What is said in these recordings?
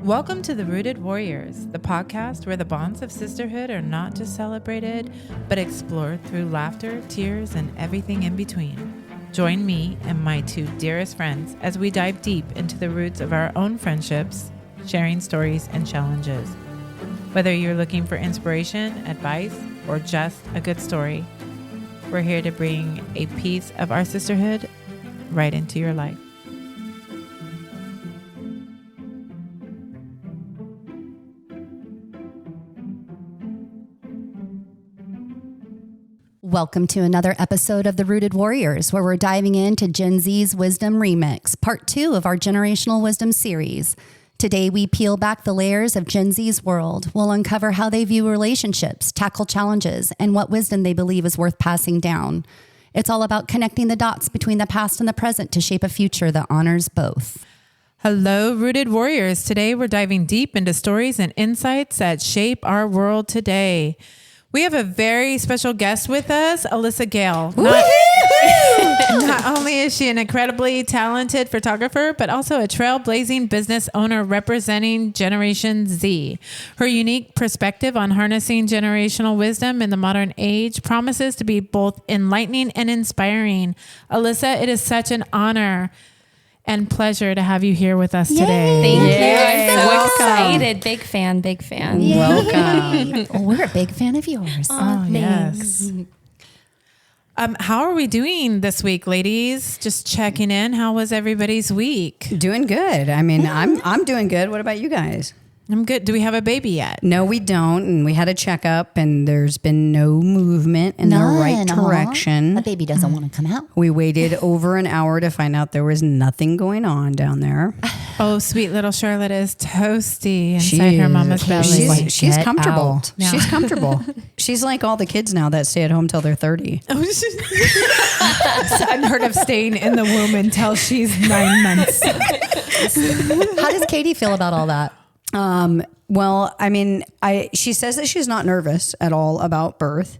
Welcome to the Rooted Warriors, the podcast where the bonds of sisterhood are not just celebrated, but explored through laughter, tears, and everything in between. Join me and my two dearest friends as we dive deep into the roots of our own friendships, sharing stories and challenges. Whether you're looking for inspiration, advice, or just a good story, we're here to bring a piece of our sisterhood right into your life. Welcome to another episode of The Rooted Warriors, where we're diving into Gen Z's Wisdom Remix, part 2 of our Generational Wisdom series. Today, we peel back the layers of Gen Z's world. We'll uncover how they view relationships, tackle challenges, and what wisdom they believe is worth passing down. It's all about connecting the dots between the past and the present to shape a future that honors both. Hello, Rooted Warriors. Today, we're diving deep into stories and insights that shape our world today. We have a very special guest with us, Alyssa Gayle. Not only is she an incredibly talented photographer, but also a trailblazing business owner representing Generation Z. Her unique perspective on harnessing generational wisdom in the modern age promises to be both enlightening and inspiring. Alyssa, it is such an honor and pleasure to have you here with us today. Thank you. I'm so Welcome. excited. Big fan. Yay. Welcome. Oh, we're a big fan of yours. Oh, yes. How are we doing this week, ladies? Just checking in. How was everybody's week? Doing good. I mean, I'm doing good. What about you guys? I'm good. Do we have a baby yet? No, we don't. And we had a checkup and there's been no movement in the right direction. The baby doesn't want to come out. We waited over an hour to find out there was nothing going on down there. Oh, sweet little Charlotte is toasty inside her mama's belly. She's Get comfortable. out. She's comfortable. She's like all the kids now that stay at home till they're 30. I've heard of staying in the womb until she's 9 months. How does Katie feel about all that? Well, I mean, she says that she's not nervous at all about birth,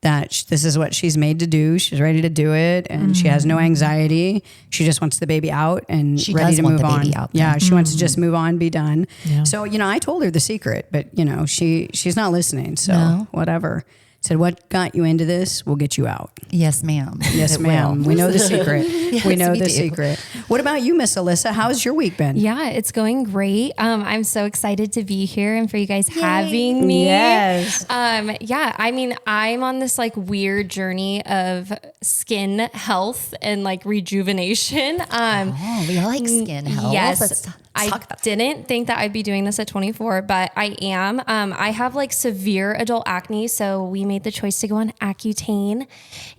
that this is what she's made to do. She's ready to do it and she has no anxiety. She just wants the baby out and She ready does to want move the on. baby out, Yeah, she wants to just move on, be done. Yeah. So, I told her the secret, but she's not listening. So No. whatever. Said, what got you into this? We'll get you out. Yes, ma'am. Yes, It ma'am. will. We know the secret. Yes, we know we the do. secret. What about you, Miss Alyssa? How's your week been? Yeah, it's going great. I'm so excited to be here and for you guys having me. Yes. Yeah, I mean, I'm on this like weird journey of skin health and like rejuvenation. Oh, we like skin health. Yes. Let's I talk about that. didn't think that I'd be doing this at 24, but I am. I have like severe adult acne, so we made the choice to go on Accutane.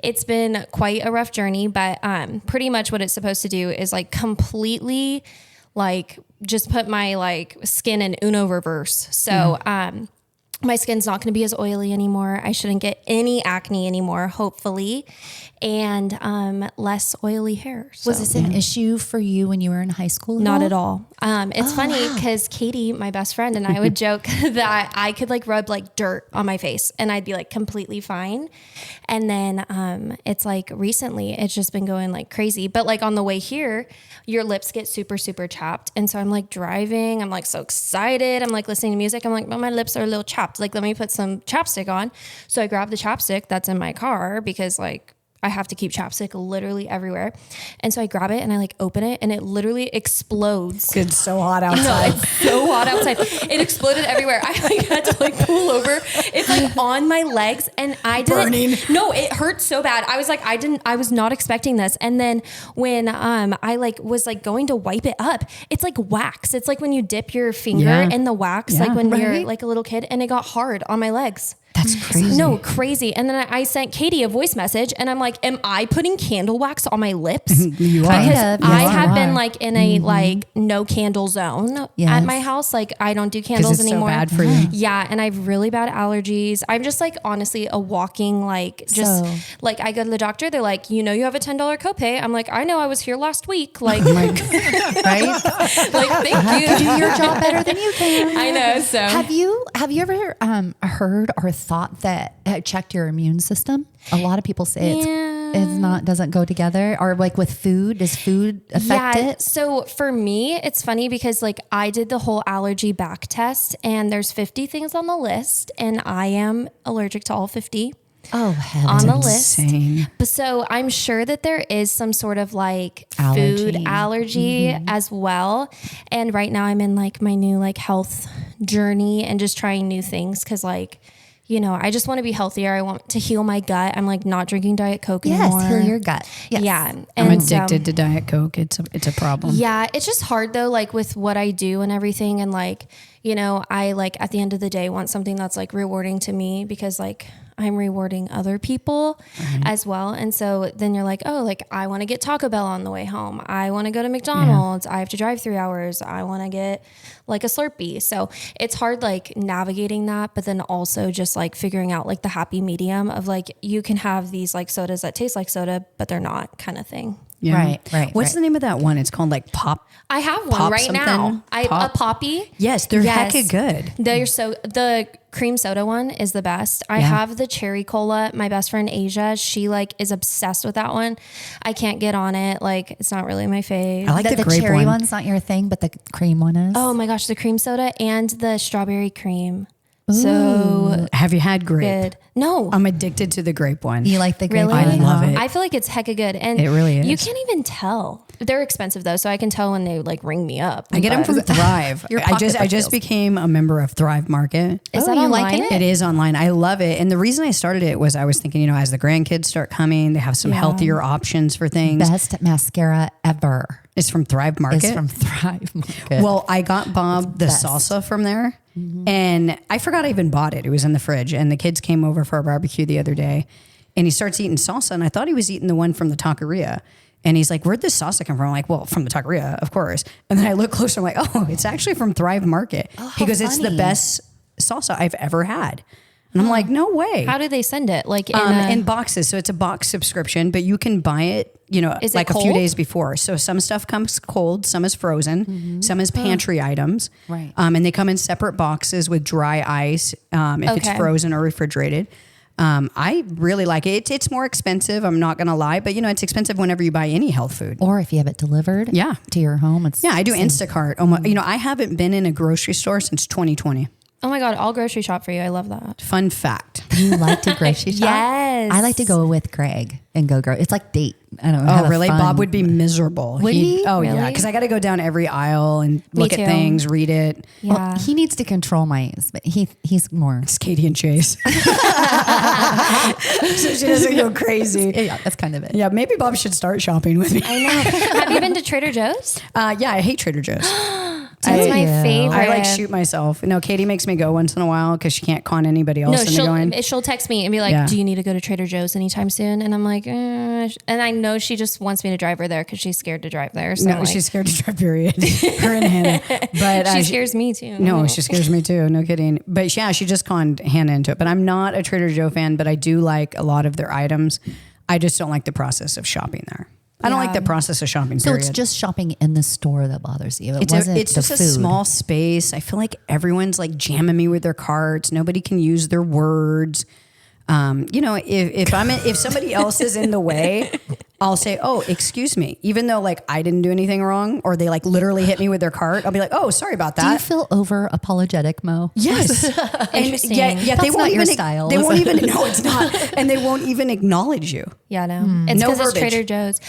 It's been quite a rough journey, but pretty much what it's supposed to do is like completely like just put my like skin in Uno reverse. So my skin's not going to be as oily anymore. I shouldn't get any acne anymore, hopefully, and less oily hair. Was So. this an issue for you when you were in high school? Not at all. It's funny because Katie, my best friend, and I would joke that I could like rub like dirt on my face and I'd be like completely fine. And then it's like recently it's just been going like crazy. But like on the way here, your lips get super, super chapped. And so I'm like driving. I'm like so excited. I'm like listening to music. I'm like, well, my lips are a little chapped. Like, let me put some chapstick on. So I grab the chapstick that's in my car because like I have to keep chapstick literally everywhere. And so I grab it and I like open it and it literally explodes. It's so hot outside. No, it's so hot outside. It exploded everywhere. I like had to like pull over. It's like on my legs and I didn't. Burning. No, it hurt so bad. I was like, I was not expecting this. And then when I like was like going to wipe it up, it's like wax. It's like when you dip your finger Yeah. in the wax, Yeah. like when you're Right. like a little kid, and it got hard on my legs. That's crazy. No, crazy. And then I sent Katie a voice message and I'm like, am I putting candle wax on my lips? You are. Kind Because of, I yes, have you been are. like in a like no candle zone at Yes. my house. Like I don't do Because candles it's anymore. so bad for you. Yeah. And I have really bad allergies. I'm just like honestly a walking like just So- like I go to the doctor. They're like, you know, you have a $10 copay. I'm like, I know, I was here last week. Like, right? like thank I can you. do your job better than you can. I know. So Have you ever heard or thought that it checked your immune system? A lot of people say it's doesn't go together? Or like with food, does food affect it? So for me, it's funny because like I did the whole allergy back test and there's 50 things on the list and I am allergic to all 50. Oh, on the insane. list. But so I'm sure that there is some sort of like Allergy. food allergy as well. And right now I'm in like my new like health journey and just trying new things. Cause like, you know, I just want to be healthier. I want to heal my gut. I'm like not drinking Diet Coke anymore. Yes, heal your gut. Yes. Yeah. I'm And, addicted to Diet Coke. It's a problem. yeah, it's just hard though, like with what I do and everything. And like, you know, I like at the end of the day want something that's like rewarding to me because like I'm rewarding other people as well. And so then you're like, oh, like I want to get Taco Bell on the way home. I want to go to McDonald's. I have to drive 3 hours. I want to get like a Slurpee. So it's hard like navigating that, but then also just like figuring out like the happy medium of like you can have these like sodas that taste like soda, but they're not kind of thing. Yeah. Right. What's the name of that one? It's called like Pop. I have one Pop right something? now. A Pop? Poppy. Yes, they're hecka good. They're so the cream soda one is the best. I have the cherry cola. My best friend Asia, she like is obsessed with that one. I can't get on it. Like it's not really my fave. I like the grape cherry one. one's not your thing, but the cream one is. Oh my gosh, the cream soda and the strawberry cream. So Have you had grape? good. No. I'm addicted to the grape one. You like the grape Really? one? I love it. I feel like it's hecka good. And It really is. You can't even tell. They're expensive though, so I can tell when they like ring me up. I get them from Thrive. Your I just pocketbook feels- became a member of Thrive Market. Is Oh, that you online? liking It is online. I love it. And the reason I started it was I was thinking, you know, as the grandkids start coming, they have some healthier options for things. Best mascara ever It's from Thrive Market. is from Thrive Market. Well, I got Bob the best. salsa from there and I forgot I even bought it. It was in the fridge and the kids came over for a barbecue the other day and he starts eating salsa and I thought he was eating the one from the taqueria. And he's like, where'd this salsa come from? I'm like, well, from the taqueria, of course. And then I look closer, I'm like, oh, it's actually from Thrive Market. He goes, it's the funny. best salsa I've ever had. And I'm like, no way. How do they send it? Like In boxes. So it's a box subscription, but you can buy it, you know, Is it like a few cold? days before. So some stuff comes cold, some is frozen, some is pantry items. Right. And they come in separate boxes with dry ice if it's Okay. frozen or refrigerated. I really like it. It's more expensive. I'm not going to lie, but you know, it's expensive whenever you buy any health food. or if you have it delivered Yeah. to your home, it's Yeah, I do Instacart. You know, I haven't been in a grocery store since 2020. oh my God, I'll grocery shop for you. I love that. Fun fact. You like to grocery shop? Yes. I like to go with Greg and go grow. It's like date. I don't know. have Oh, a really? fun- Bob would be miserable. Would he? Oh, yeah. Really? Because I got to go down every aisle and look at too. things, read it. Yeah. Well, he needs to control my ears, but he's more. It's Katie and Chase. So she doesn't go crazy. Yeah, that's kind of it. Yeah, maybe Bob should start shopping with me. I know. Have you been to Trader Joe's? Yeah, I hate Trader Joe's. That's my you? favorite. I like shoot myself. No, Katie makes me go once in a while because she can't con anybody else No, into going. she'll text me and be like, Yeah. "Do you need to go to Trader Joe's anytime soon?" And I'm like, and I know she just wants me to drive her there because she's scared to drive there. So No, like, she's scared to drive, period. Her and Hannah. But she scares me too. No, she scares me too. No kidding. But yeah, she just conned Hannah into it. But I'm not a Trader Joe fan, but I do like a lot of their items. I just don't like the process of shopping there. I don't like the process of shopping, So period. it's just shopping in the store that bothers you. It wasn't It's the just food. a small space. I feel like everyone's like jamming me with their carts. Nobody can use their words. You know, if somebody else is in the way, I'll say, "Oh, excuse me," even though like I didn't do anything wrong, or they like literally hit me with their cart. I'll be like, "Oh, sorry about that." Do you feel over apologetic, Mo? Yes. And Interesting. yeah, That's they won't not your even, style, They is won't it? even, no, it's not. And they won't even acknowledge you. Yeah, no. It's No because it's verbiage. Trader Joe's.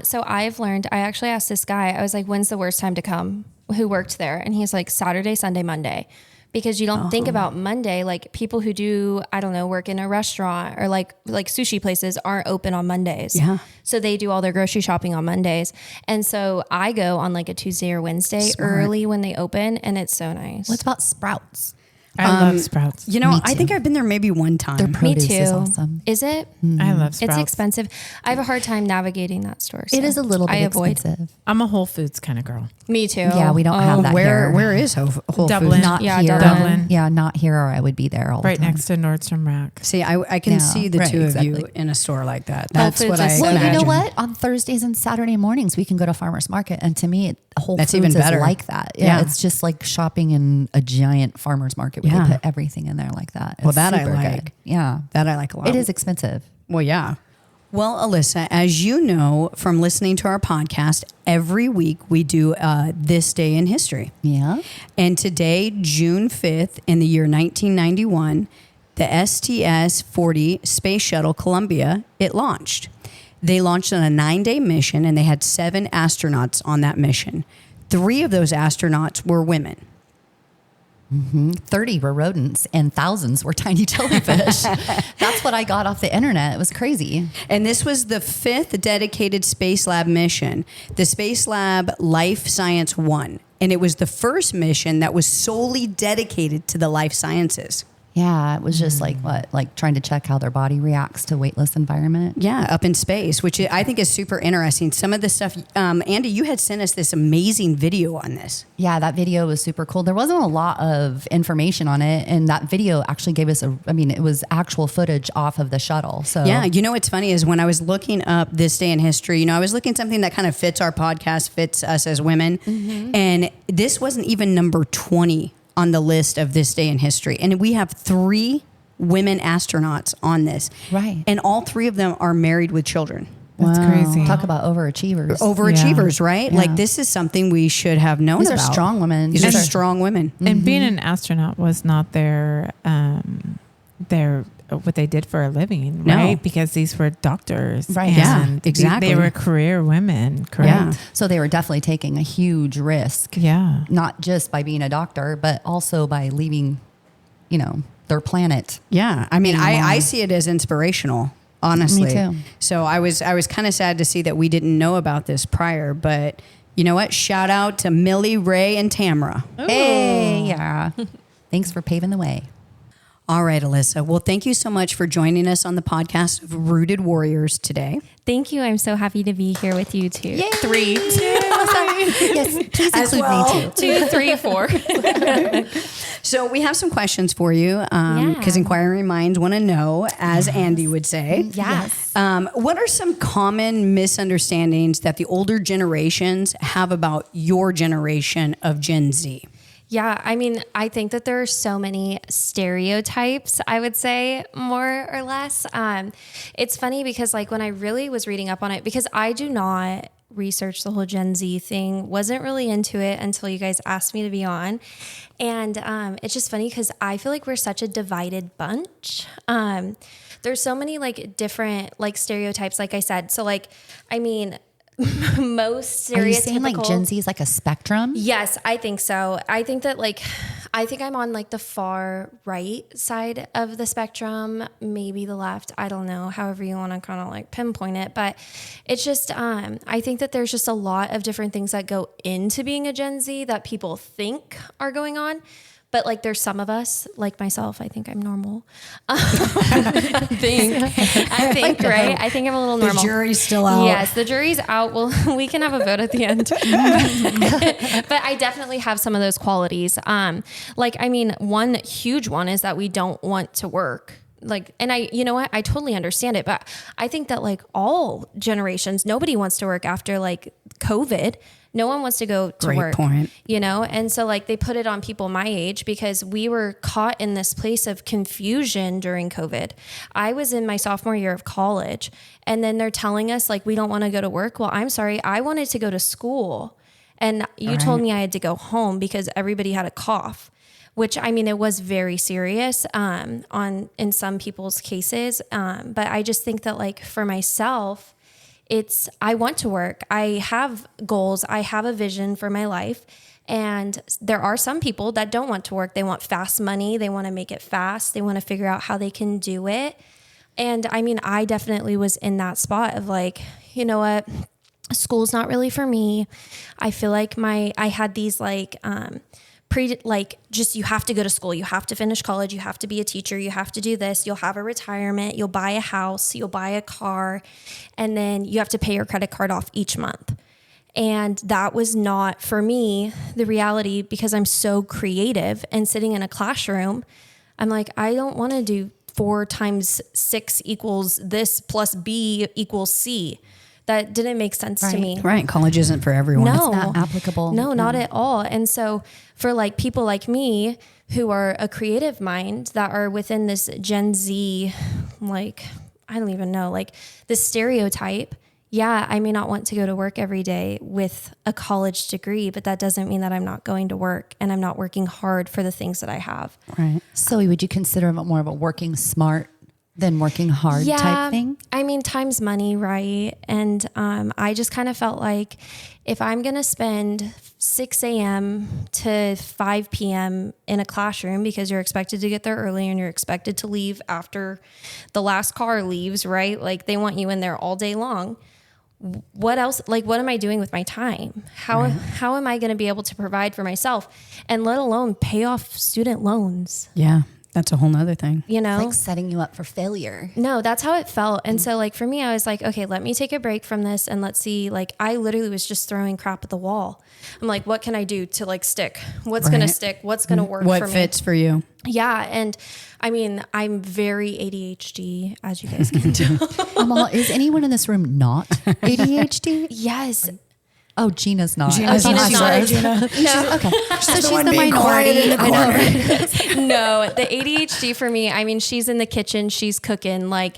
So I've learned, I actually asked this guy, I was like, when's the worst time to come? Who worked there? And he's like, Saturday, Sunday, Monday. Because you don't think about Monday, like people who do, I don't know, work in a restaurant or like sushi places aren't open on Mondays. Yeah. So they do all their grocery shopping on Mondays. And so I go on like a Tuesday or Wednesday early when they open and it's so nice. What about Sprouts? I love Sprouts. You know, Me I too. think I've been there maybe one time. Their Me produce too. is awesome. Is it? I love Sprouts. It's expensive. I have a hard time navigating that store. It so is a little bit I avoid. expensive. I'm a Whole Foods kind of girl. Me too. Yeah, we don't have that where here. where is Whole Dublin. Foods? Not Yeah, here. Dublin. Yeah, not here, or I would be there all Right the time. next to Nordstrom Rack. See, I can Yeah, see the right, two of you exactly. in a store like that. That's Foods what is I so Well, imagine. you know what? On Thursdays and Saturday mornings, we can go to farmers market, and to me, Whole That's Foods even better. is like that. Yeah. It's just like shopping in a giant farmers market where Yeah. they put everything in there like that. Well, It's that I super like. good. Yeah, That I like a lot. it is expensive. Well, yeah. Well, Alyssa, as you know from listening to our podcast, every week we do This Day in History. Yeah. And today, June 5th, in the year 1991, the STS-40 Space Shuttle Columbia, it launched. They launched on a 9-day mission, and they had 7 astronauts on that mission. 3 of those astronauts were women. 30 were rodents and thousands were tiny jellyfish. That's what I got off the internet. It was crazy. And this was the 5th dedicated Space Lab mission, the Space Lab Life Science 1. And it was the first mission that was solely dedicated to the life sciences. Yeah, it was just like trying to check how their body reacts to weightless environment. Yeah, up in space, which I think is super interesting. Some of the stuff, Andy, you had sent us this amazing video on this. Yeah, that video was super cool. There wasn't a lot of information on it, and that video actually gave us it was actual footage off of the shuttle. So yeah, you know what's funny is when I was looking up This Day in History, I was looking something that kind of fits our podcast, fits us as women, and this wasn't even number 20 on the list of This Day in History. And we have 3 women astronauts on this. Right. And all 3 of them are married with children. That's crazy. Talk about overachievers. Overachievers, right? Yeah. Like this is something we should have known These about. are strong women. These are strong women. And being an astronaut was not their what they did for a living, No. right? Because these were doctors. Right. Yeah, And exactly. They were career women, correct? Yeah. So they were definitely taking a huge risk. Yeah. Not just by being a doctor, but also by leaving, their planet. Yeah. I mean, I see it as inspirational, honestly. Me too. So I was kind of sad to see that we didn't know about this prior, but you know what? Shout out to Millie, Ray, and Tamara. Hey, yeah. Thanks for paving the way. All right, Alyssa. Well, thank you so much for joining us on the podcast of Rooted Warriors today. Thank you. I'm so happy to be here with you too. Yay. 3. Yes, please As include well. me too. 2, 3, 4. So we have some questions for you because inquiring minds want to know, as Andy would say. Yes. What are some common misunderstandings that the older generations have about your generation of Gen Z? Yeah, I mean, I think that there are so many stereotypes, I would say, more or less. It's funny because like when I really was reading up on it, because I do not research the whole Gen Z thing, wasn't really into it until you guys asked me to be on. And it's just funny because I feel like we're such a divided bunch. There's so many like different like stereotypes, like I said. So like, I mean, most stereotypical. Are you saying like Gen Z is like a spectrum? Yes, I think so. I think that I think I'm on like the far right side of the spectrum, maybe the left. I don't know, however you want to kind of like pinpoint it. But it's just, I think that there's just a lot of different things that go into being a Gen Z that people think are going on. But like there's some of us, like myself, I think I'm normal. I think, right? I think I'm a little normal. The jury's still out. Yes, the jury's out. Well, we can have a vote at the end. But I definitely have some of those qualities. One huge one is that we don't want to work. You know what? I totally understand it, but I think that like all generations, nobody wants to work after like COVID. No one wants to go to Great work, point. And so like they put it on people my age because we were caught in this place of confusion during COVID. I was in my sophomore year of college and then they're telling us like, we don't want to go to work. Well, I'm sorry. I wanted to go to school and you told me I had to go home because everybody had a cough, which I mean, it was very serious in some people's cases. But I just think that like for myself, I want to work. I have goals. I have a vision for my life. And there are some people that don't want to work. They want fast money. They want to make it fast. They want to figure out how they can do it. And I mean, I definitely was in that spot of like, you know what? School's not really for me. I feel like I had these like, you have to go to school, you have to finish college, you have to be a teacher, you have to do this, you'll have a retirement, you'll buy a house, you'll buy a car, and then you have to pay your credit card off each month. And that was not for me the reality because I'm so creative and sitting in a classroom, I'm like, I don't want to do 4 times 6 equals this plus B equals C. That didn't make sense to me. Right. College isn't for everyone. No. It's not applicable. No, not at all. And so for like people like me who are a creative mind that are within this Gen Z, like, I don't even know, like the stereotype. Yeah, I may not want to go to work every day with a college degree, but that doesn't mean that I'm not going to work and I'm not working hard for the things that I have. Right. So would you consider it more of a working smart than working hard type thing? I mean, time's money, right? And I just kind of felt like if I'm going to spend 6 a.m. to 5 p.m. in a classroom because you're expected to get there early and you're expected to leave after the last car leaves, right? Like they want you in there all day long. What else? Like, what am I doing with my time? How am I going to be able to provide for myself and let alone pay off student loans? Yeah. That's a whole nother thing. You know, It's like setting you up for failure. no, that's how it felt. And so like for me, I was like, okay, let me take a break from this and let's see, like I literally was just throwing crap at the wall. I'm like, what can I do to like stick? What's going to stick? What's going to work What for me? fits for you? Yeah. And I mean, I'm very ADHD, as you guys can tell. Is anyone in this room not ADHD? Yes. Oh, Gina's not. Gina's I Gina's thought she not. was. Gina. No. Okay. So she's one the being quiet minority. in the I know. corner. No, the ADHD for me, I mean, she's in the kitchen, she's cooking. Like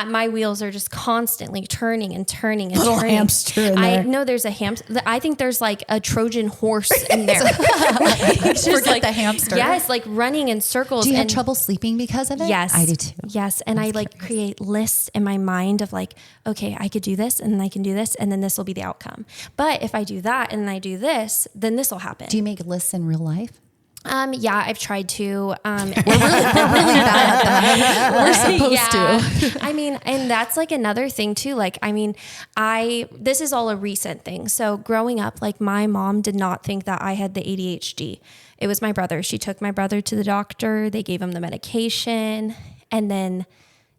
my wheels are just constantly turning and turning and Little turning. hamster in I there. know there's a hamster. I think there's like a Trojan horse in there. It's just Forget the hamster. Yes, like running in circles. Do you have and trouble sleeping because of it? Yes. I do too. Yes. And I like create lists in my mind of like, okay, I could do this and then I can do this and then this will be the outcome. But if I do that and I do this, then this will happen. Do you make lists in real life? Yeah, I've tried to. We're really bad at that. We're supposed to. I mean, and that's like another thing too. Like, I mean, this is all a recent thing. So growing up, like my mom did not think that I had the ADHD. It was my brother. She took my brother to the doctor. They gave him the medication. And then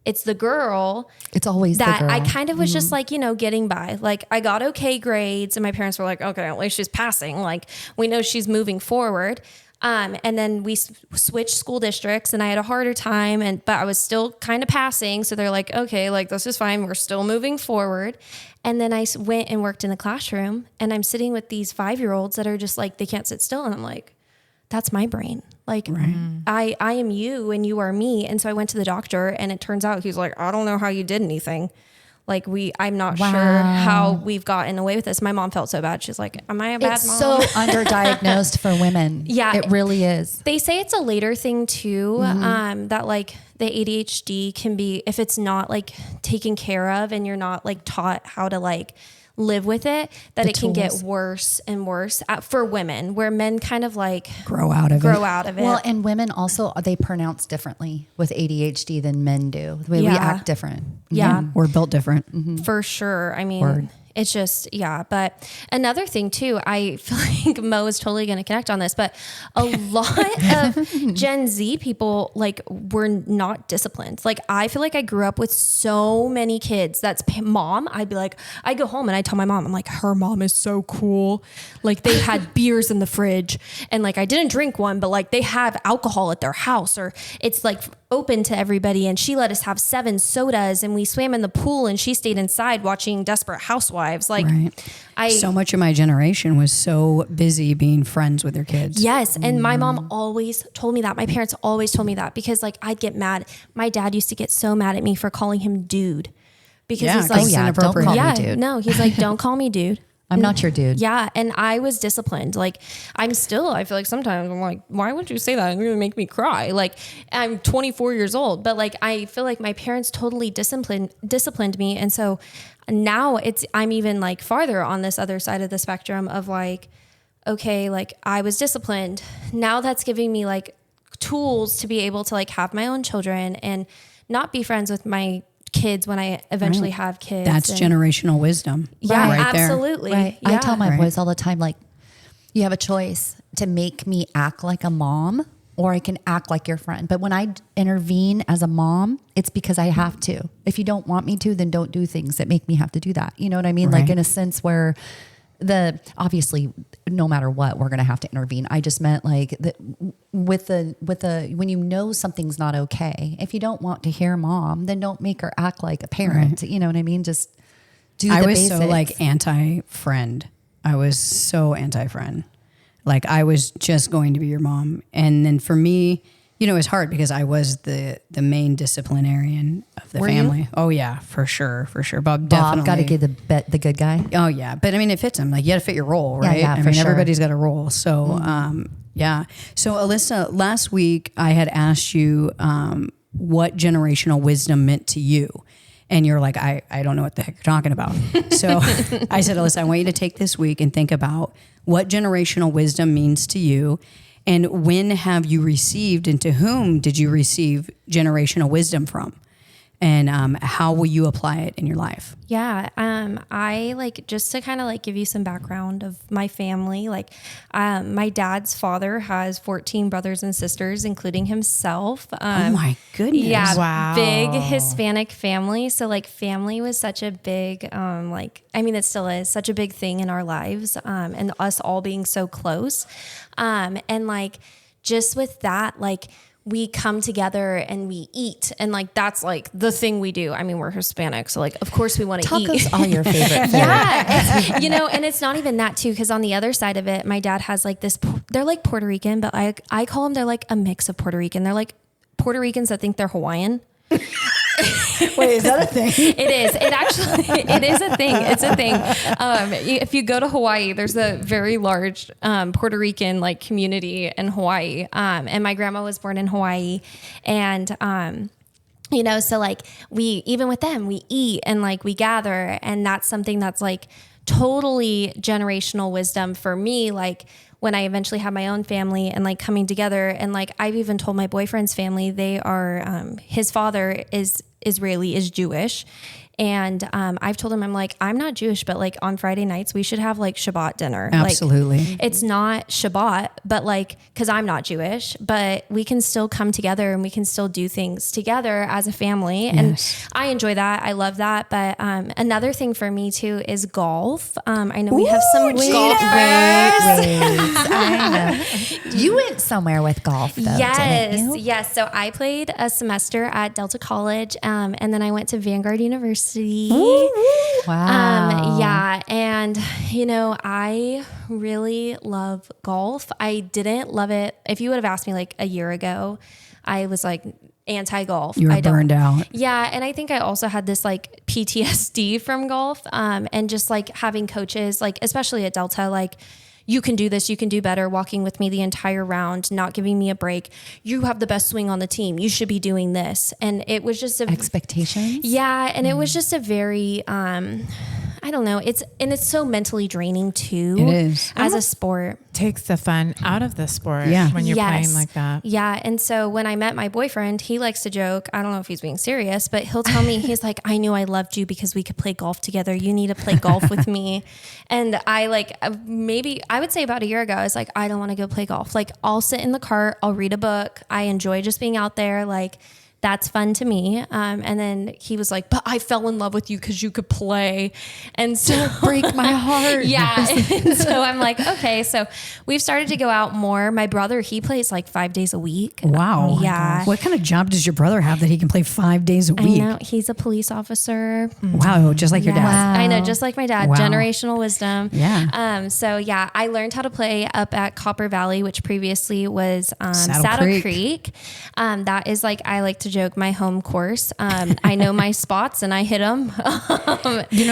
it's the girl. It's always that the girl. I kind of was just like, you know, getting by. Like I got okay grades and my parents were like, okay, at least she's passing. Like we know she's moving forward. And then we switched school districts and I had a harder time but I was still kind of passing. So they're like, okay, like this is fine. We're still moving forward. And then I went and worked in the classroom and I'm sitting with these 5-year-olds that are just like, they can't sit still. And I'm like, that's my brain. Like I am you and you are me. And so I went to the doctor and it turns out he's like, I don't know how you did anything. Like I'm not sure how we've gotten away with this. My mom felt so bad. She's like, am I a bad It's mom? so underdiagnosed for women. Yeah. It really is. They say it's a later thing too, that like the ADHD can be, if it's not like taken care of and you're not like taught how to like live with it, that it can get worse and worse for women, where men kind of like Grow out of it. Well, and women also, they pronounce differently with ADHD than men do. The way we act different. Yeah. We're built different. For sure. I mean, it's just, yeah. But another thing too, I feel like Mo is totally going to connect on this, but a lot of Gen Z people like were not disciplined. Like I feel like I grew up with so many kids that's mom. I'd be like, I go home and I tell my mom, I'm like, her mom is so cool. Like they had beers in the fridge and like, I didn't drink one, but like they have alcohol at their house or it's like open to everybody. And she let us have 7 sodas and we swam in the pool and she stayed inside watching Desperate Housewives. Like So much of my generation was so busy being friends with their kids. Yes. And my mom always told me that. My parents always told me that because like I'd get mad. My dad used to get so mad at me for calling him dude because he's like, don't call me dude. no, he's like, don't call me dude. I'm not your dude. Yeah. And I was disciplined. Like I feel like sometimes I'm like, why would you say that? It's going to make me cry. Like I'm 24 years old, but like, I feel like my parents totally disciplined me. And so now I'm even like farther on this other side of the spectrum of like, okay, like I was disciplined. Now that's giving me like tools to be able to like have my own children and not be friends with my kids when I eventually have kids. That's generational wisdom. Yeah, right there. absolutely. Right. Yeah. I tell my boys all the time, like, you have a choice to make me act like a mom or I can act like your friend. But when I intervene as a mom, it's because I have to. If you don't want me to, then don't do things that make me have to do that. You know what I mean? Right. Like in a sense where obviously no matter what, we're going to have to intervene. I just meant like when you know something's not okay, if you don't want to hear mom, then don't make her act like a parent. Right. You know what I mean? Just do the basics. I was so like anti-friend. I was so anti-friend. Like I was just going to be your mom. And then for me, You know, it's hard because I was the main disciplinarian of the family. You? Oh yeah, for sure. Bob definitely got to give the good guy. Oh yeah, but I mean, it fits him. Like you got to fit your role, right? Yeah, I for mean, sure. everybody's got a role. So, yeah. So, Alyssa, last week I had asked you what generational wisdom meant to you, and you're like, I don't know what the heck you're talking about. So, I said, Alyssa, I want you to take this week and think about what generational wisdom means to you. And when have you received and to whom did you receive generational wisdom from? And how will you apply it in your life? Yeah. I like, just to kind of like give you some background of my family, like my dad's father has 14 brothers and sisters, including himself. Oh my goodness. Yeah. Wow. Big Hispanic family. So like family was such a big, it still is such a big thing in our lives. And us all being so close. And like, just with that, like, we come together and we eat, and like that's like the thing we do. I mean, we're Hispanic, so like of course we want to eat. Tacos are your favorite food. Yeah, and it's not even that too, because on the other side of it, my dad has like this. They're like Puerto Rican, but I call them, they're like a mix of Puerto Rican. They're like Puerto Ricans that think they're Hawaiian. Wait, is that a thing? It is. It is a thing. It's a thing. If you go to Hawaii, there's a very large Puerto Rican like community in Hawaii. And my grandma was born in Hawaii, and so like even with them, we eat and like we gather, and that's something that's like totally generational wisdom for me. Like when I eventually had my own family and like coming together, and like I've even told my boyfriend's family, they are, his father is Israeli, is Jewish. And I've told him, I'm like, I'm not Jewish, but like on Friday nights, we should have like Shabbat dinner. Absolutely. Like, it's not Shabbat, but like, because I'm not Jewish, but we can still come together and we can still do things together as a family. Yes. And I enjoy that. I love that. But another thing for me too is golf. I know we have some golf players. I know. You went somewhere with golf, though, didn't you? Yes. So I played a semester at Delta College, and then I went to Vanguard University. Wow. Yeah. And, I really love golf. I didn't love it. If you would have asked me like a year ago, I was like anti-golf. You were burned out. Yeah. And I think I also had this like PTSD from golf, and just like having coaches, like especially at Delta, like, you can do this, you can do better, walking with me the entire round, not giving me a break. You have the best swing on the team. You should be doing this. And it was just expectations. Yeah. And it was just a very, I don't know. It's so mentally draining too. It is. As a sport. Takes the fun out of the sport when you're Yes. playing like that. Yeah. And so when I met my boyfriend, he likes to joke. I don't know if he's being serious, but he'll tell me, he's like, I knew I loved you because we could play golf together. You need to play golf with me. And I like, maybe I would say about a year ago, I was like, I don't want to go play golf. Like I'll sit in the cart, I'll read a book. I enjoy just being out there. Like that's fun to me. And then he was like, but I fell in love with you because you could play. And so break my heart. Yeah. And so I'm like, okay. So we've started to go out more. My brother, he plays like 5 days a week. Wow. Yeah. What kind of job does your brother have that he can play 5 days a I week? know. He's a police officer. Wow. Just like your dad. Wow. I know, just like my dad. Wow. Generational wisdom. Yeah. So yeah, I learned how to play up at Copper Valley, which previously was Saddle Saddle Creek. Creek. That is like, I like to joke, my home course. I know my spots and I hit them.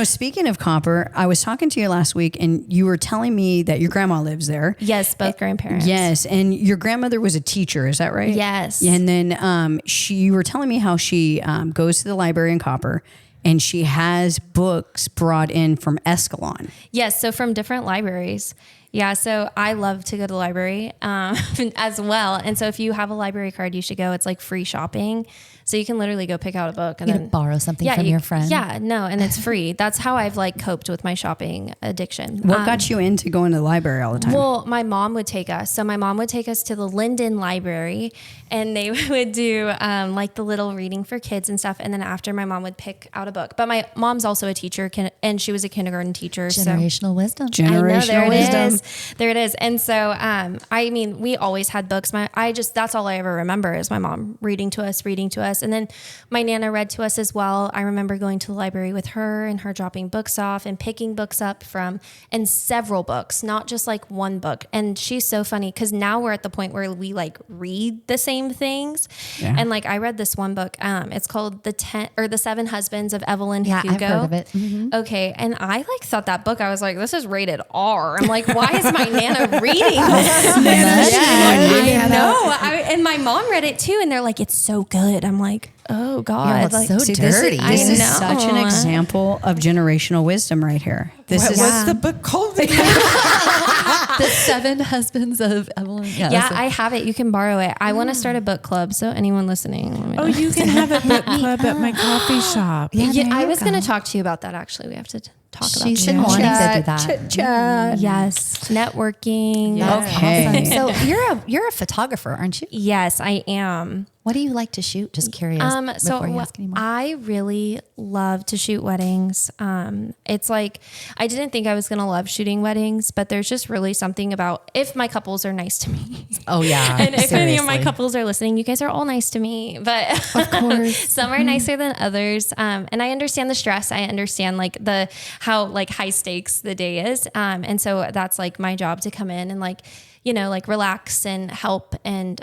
Speaking of Copper, I was talking to you last week and you were telling me that your grandma lives there. Yes, both grandparents. Yes. And your grandmother was a teacher. Is that right? Yes. And then you were telling me how she goes to the library in Copper and she has books brought in from Escalon. Yes, so from different libraries. Yeah, so I love to go to the library as well. And so if you have a library card, you should go. It's like free shopping. So you can literally go pick out a book and You then could borrow something from your friend. Yeah, no, and it's free. That's how I've like coped with my shopping addiction. What got you into going to the library all the time? Well, my mom would take us. So my mom would take us to the Linden Library, and they would do like the little reading for kids and stuff. And then after, my mom would pick out a book. But my mom's also a teacher, and she was a kindergarten teacher. Generational wisdom. I know, there it wisdom. is. is. There it is. And so, I mean, we always had books. That's all I ever remember is my mom reading to us. And then my Nana read to us as well. I remember going to the library with her and her dropping books off and picking books up and several books, not just like one book. And she's so funny because now we're at the point where we like read the same things. Yeah. And like I read this one book. It's called The Seven Husbands of Evelyn Hugo. I've heard of it. Mm-hmm. Okay. And I like thought that book, I was like, this is rated R. I'm like, why is my Nana reading this? I know. And my mom read it too. And they're like, it's so good. I'm like, oh God. Yeah, it's like, so dirty. This is such an example of generational wisdom right here. What's the book called? The Seven Husbands of Evelyn. Yeah, I have it. You can borrow it. I want to start a book club. So anyone listening. Oh, you can have a book club at my coffee shop. Yeah, I was going to talk to you about that. Actually, we have to talk about She's been wanting to do that. Chit-chat. Yes, networking. Yes. Okay. Awesome. So you're a photographer, aren't you? Yes, I am. What do you like to shoot? Just curious. So you ask anymore. I really love to shoot weddings. It's like, I didn't think I was going to love shooting weddings, but there's just really something about if my couples are nice to me. Oh yeah. And if any of my couples are listening, you guys are all nice to me, but of course some are nicer than others. And I understand the stress. I understand like how like high stakes the day is. And so that's like my job to come in and like, like relax and help and,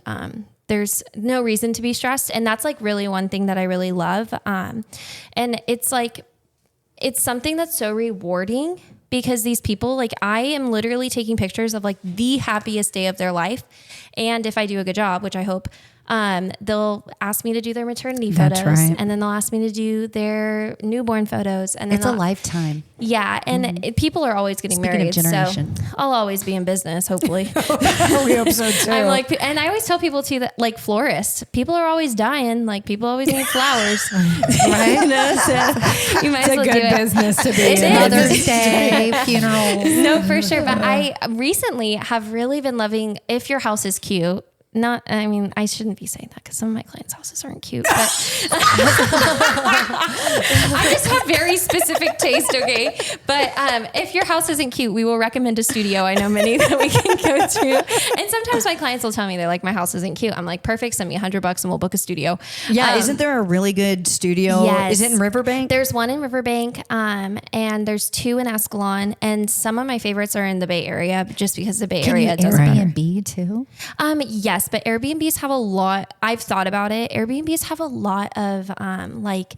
there's no reason to be stressed. And that's like really one thing that I really love. And it's like, it's something that's so rewarding because these people, like I am literally taking pictures of like the happiest day of their life. And if I do a good job, which I hope, they'll ask me to do their maternity photos and then they'll ask me to do their newborn photos. And then it's a lifetime. Yeah. And people are always getting Speaking married. of generation. So I'll always be in business, hopefully. We hope so too. I'm like, and I always tell people too that like florists, people are always dying. Like people always need flowers. Right? You might as well do it. Business to be in. Mother's Day, funerals. No, for sure. But I recently have really been loving If Your House is Cute. I shouldn't be saying that because some of my clients' houses aren't cute, but I just have very specific taste. Okay. But, if your house isn't cute, we will recommend a studio. I know many that we can go to. And sometimes my clients will tell me they're like, my house isn't cute. I'm like, perfect. Send me $100 and we'll book a studio. Yeah. Isn't there a really good studio? Yes. Is it in Riverbank? There's one in Riverbank. And there's two in Escalon, and some of my favorites are in the Bay Area just because the Bay Area does Airbnb too? Yes, but Airbnbs have a lot. I've thought about it. Airbnbs have a lot of like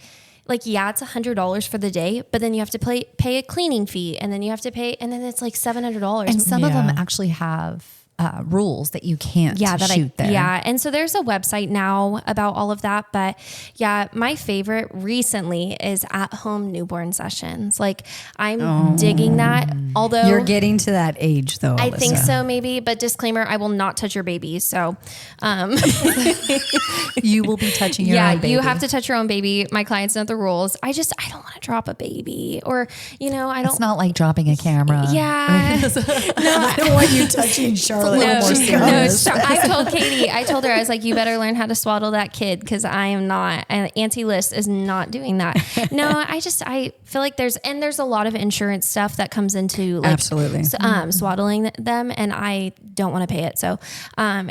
yeah, it's $100 for the day, but then you have to pay a cleaning fee, and then you have to pay, and then it's like $700. And some of them actually have rules that you can't shoot there. Yeah. And so there's a website now about all of that. But yeah, my favorite recently is at home newborn sessions. Like I'm digging that. Although you're getting to that age though, I Alyssa. think so maybe, but disclaimer, I will not touch your baby. So, you will be touching your own baby. You have to touch your own baby. My clients know the rules. I don't want to drop a baby or, I don't. It's not like dropping a camera. Yeah. I don't want you touching Charlotte. I told her, I was like, you better learn how to swaddle that kid because I am not. And Auntie Liz is not doing that. No, I feel like there's a lot of insurance stuff that comes into like absolutely swaddling them, and I don't want to pay it. So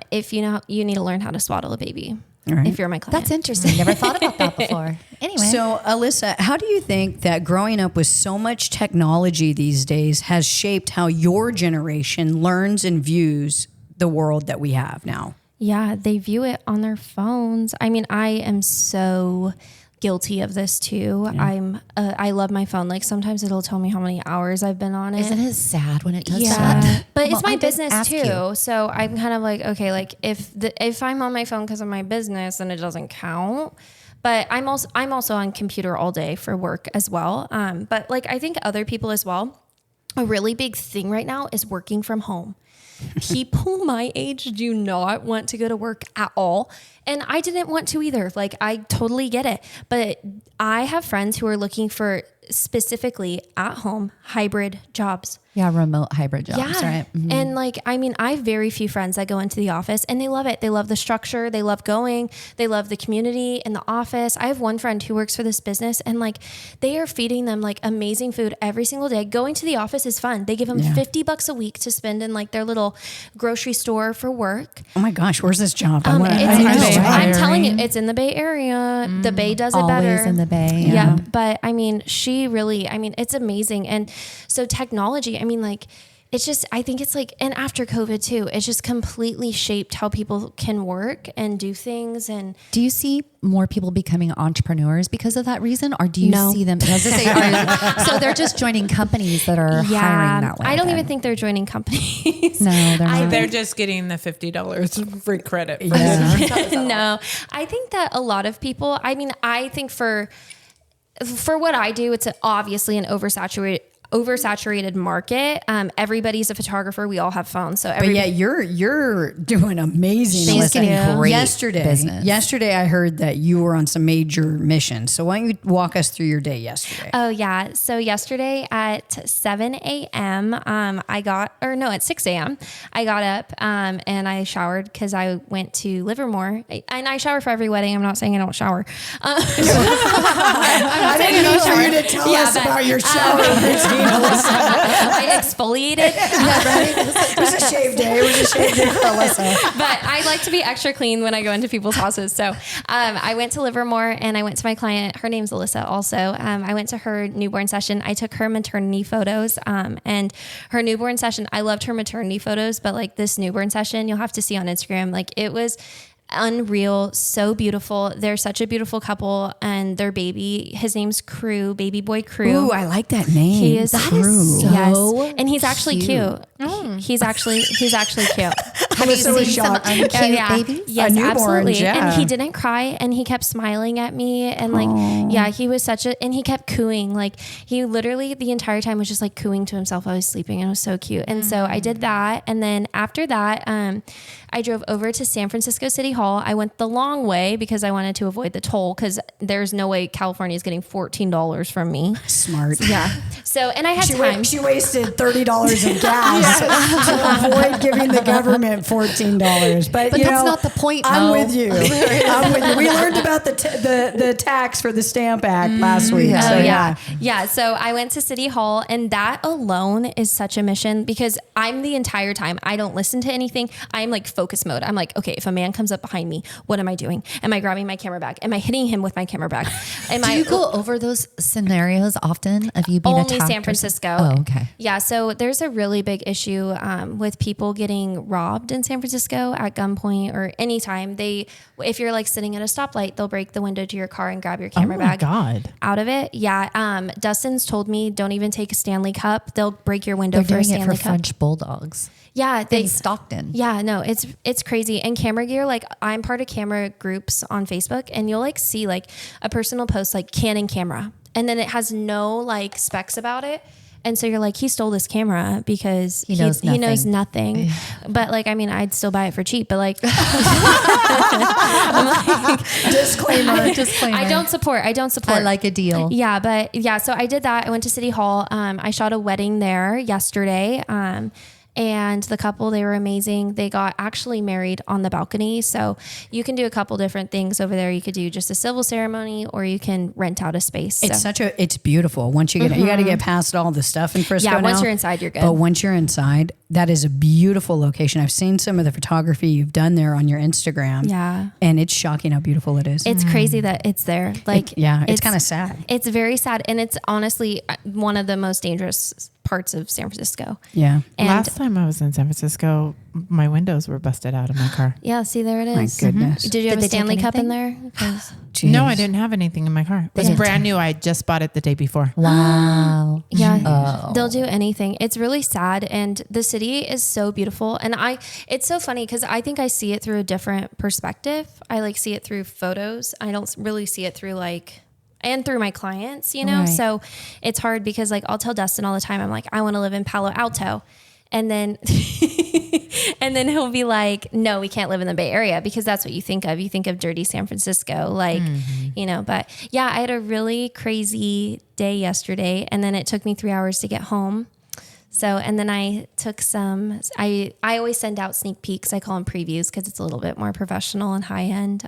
if you need to learn how to swaddle a baby. Right. If you're my client. That's interesting. Never thought about that before. Anyway. So Alyssa, how do you think that growing up with so much technology these days has shaped how your generation learns and views the world that we have now? Yeah, they view it on their phones. I mean, I am so guilty of this too. Yeah. I love my phone. Like sometimes it'll tell me how many hours I've been on it. Isn't it sad when it does that? But it's my business too. So I'm kind of like, okay, like if I'm on my phone because of my business, then it doesn't count. But I'm also on computer all day for work as well. But like I think other people as well, a really big thing right now is working from home. people my age do not want to go to work at all. And I didn't want to either. Like, I totally get it. But I have friends who are looking for specifically at home hybrid jobs. Yeah, remote hybrid jobs, right? Mm-hmm. And like, I mean, I have very few friends that go into the office and they love it. They love the structure. They love going. They love the community in the office. I have one friend who works for this business and like they are feeding them like amazing food every single day. Going to the office is fun. They give them $50 a week to spend in like their little grocery store for work. Oh my gosh, where's this job? I'm telling you, it's in the Bay Area. The Bay does it better. Always in the Bay. Yeah. But I mean, it's amazing. And so technology, I mean, like, it's just, I think it's like, and after COVID too, it's just completely shaped how people can work and do things. And do you see more people becoming entrepreneurs because of that reason? Or do you see them, so they're just joining companies that are hiring that way? I don't even think they're joining companies. No, they're not. They're just getting the $50 free credit. No, I think that a lot of people, I mean, I think for what I do, it's obviously an oversaturated market. Everybody's a photographer. We all have phones. So but yeah, you're doing amazing. She's getting great Yesterday I heard that you were on some major missions. So why don't you walk us through your day yesterday? Oh yeah. So yesterday at 7 a.m. At 6 a.m. I got up and I showered because I went to Livermore. And I shower for every wedding. I'm not saying I don't shower. I didn't need for you to tell us about your shower routine. I exfoliated. Yeah, right? It was a shave day. For Alyssa. But I like to be extra clean when I go into people's houses. So I went to Livermore and I went to my client. Her name's Alyssa also. I went to her newborn session. I took her maternity photos and her newborn session. I loved her maternity photos, but like this newborn session, you'll have to see on Instagram. Like it was unreal, so beautiful. They're such a beautiful couple, and their baby, his name's Crew, baby boy Crew. Ooh, I like that name. He is Crew. Yes, and he's actually cute. He's actually cute. Have you seen some uncute babies? Yes, newborn, absolutely. yeah. And he didn't cry, and he kept smiling at me, and like, he was and he kept cooing. Like he literally the entire time was just like cooing to himself while I was sleeping, and it was so cute. And so I did that, and then after that, I drove over to San Francisco City Hall. I went the long way because I wanted to avoid the toll because there's no way California is getting $14 from me. Smart. Yeah. So, and I had time. She wasted $30 of gas to avoid giving the government $14. But that's not the point. I'm with you. We learned about the tax for the Stamp Act last week. Yeah. So Yeah. So I went to City Hall, and that alone is such a mission because I'm the entire time, I don't listen to anything. I'm like focus mode. I'm like, okay, if a man comes up behind me, what am I doing? Am I grabbing my camera bag? Am I hitting him with my camera bag? Do you go over those scenarios often of you being only attacked? San Francisco. Oh, okay. Yeah. So there's a really big issue with people getting robbed in San Francisco at gunpoint or anytime. If you're like sitting at a stoplight, they'll break the window to your car and grab your camera bag out of it. Yeah. Dustin's told me don't even take a Stanley Cup. They'll break your window for a Stanley Cup. French bulldogs. Yeah, in Stockton. Yeah, no, it's crazy. And camera gear, like I'm part of camera groups on Facebook, and you'll like see like a person will post like Canon camera, and then it has no like specs about it. And so you're like, he stole this camera because he knows nothing. But like, I mean, I'd still buy it for cheap, but like, I'm like disclaimer. I don't support. I like a deal. Yeah. But yeah, so I did that. I went to City Hall. I shot a wedding there yesterday. And the couple, they were amazing. They got actually married on the balcony. So you can do a couple different things over there. You could do just a civil ceremony, or you can rent out a space. It's beautiful. Once you get you got to get past all the stuff in Frisco. Yeah, once now. you're inside, you're good. But once you're inside, that is a beautiful location. I've seen some of the photography you've done there on your Instagram. Yeah. And it's shocking how beautiful it is. It's crazy that it's there. Like, it's kind of sad. It's very sad. And it's honestly one of the most dangerous parts of San Francisco. Yeah. And last time I was in San Francisco, my windows were busted out of my car. Yeah, see, there it is. My goodness. Did you have a Stanley Cup in there? No, I didn't have anything in my car. It was brand new. I just bought it the day before. Wow. Yeah. They'll do anything. It's really sad. And the city is so beautiful. And it's so funny because I think I see it through a different perspective. I like see it through photos. I don't really see it through and through my clients, Right. So it's hard because like I'll tell Dustin all the time, I'm like, I want to live in Palo Alto. And then And then he'll be like, no, we can't live in the Bay Area, because that's what you think of. You think of dirty San Francisco, like, you know, but yeah, I had a really crazy day yesterday, and then it took me 3 hours to get home. So, and then I took I always send out sneak peeks. I call them previews because it's a little bit more professional and high end,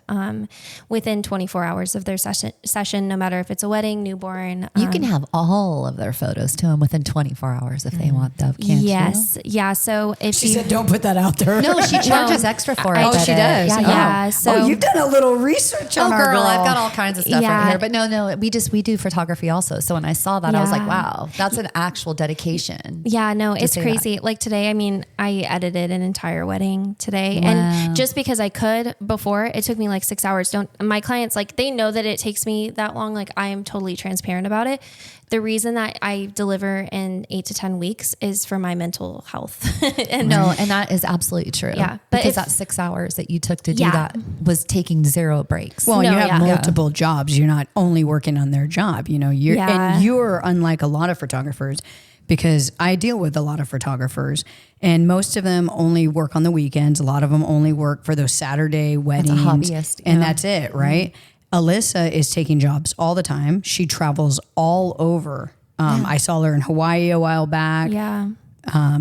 within 24 hours of their session, no matter if it's a wedding, newborn. You can have all of their photos to them within 24 hours if they want, though, can't you? Yes. Yeah. So if She said, don't put that out there. No, she charges extra for it. Oh, she does? Yeah. Yeah. So you've done a little research on our girl. I've got all kinds of stuff Yeah. right here. But no, we do photography also. So when I saw that, I was like, wow, that's an actual dedication. Yeah, no, it's say crazy. Like today, I mean, I edited an entire wedding today. And just because I could before, it took me like 6 hours. My clients, like, they know that it takes me that long. Like, I am totally transparent about it. The reason that I deliver in 8 to 10 weeks is for my mental health. And that is absolutely true. Yeah, but because that 6 hours that you took to do Yeah. that was taking zero breaks. Well, No, you have yeah. multiple jobs. You're not only working on their job, you know, Yeah. and you're unlike a lot of photographers, because I deal with a lot of photographers, and most of them only work on the weekends. A lot of them only work for those Saturday weddings. hobbyist, And yeah. that's it, right? Alyssa is taking jobs all the time. She travels all over. I saw her in Hawaii a while back. yeah.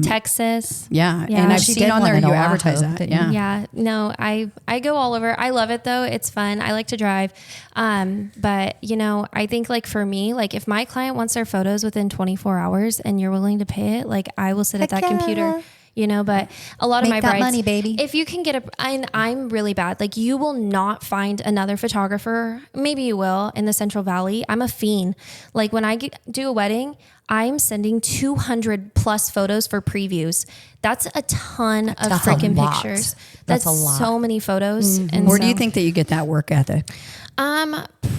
Texas. Yeah. Yeah. And I've She seen did on one there in you Oahu, advertise that. didn't you? Yeah. Yeah, no, I go all over. I love it though. It's fun. I like to drive. But you know, I think like for me, like if my client wants their photos within 24 hours and you're willing to pay it, like I will sit at that Heck yeah. computer, you know, but a lot of Make my that brides, money, baby. if you can get I'm really bad. Like you will not find another photographer. Maybe you will in the Central Valley. I'm a fiend. Like when I do a wedding, I'm sending 200 plus photos for previews. That's a ton of That's a freaking lot. pictures. That's That's a lot. so many photos. And Where do you so- think that you get that work ethic?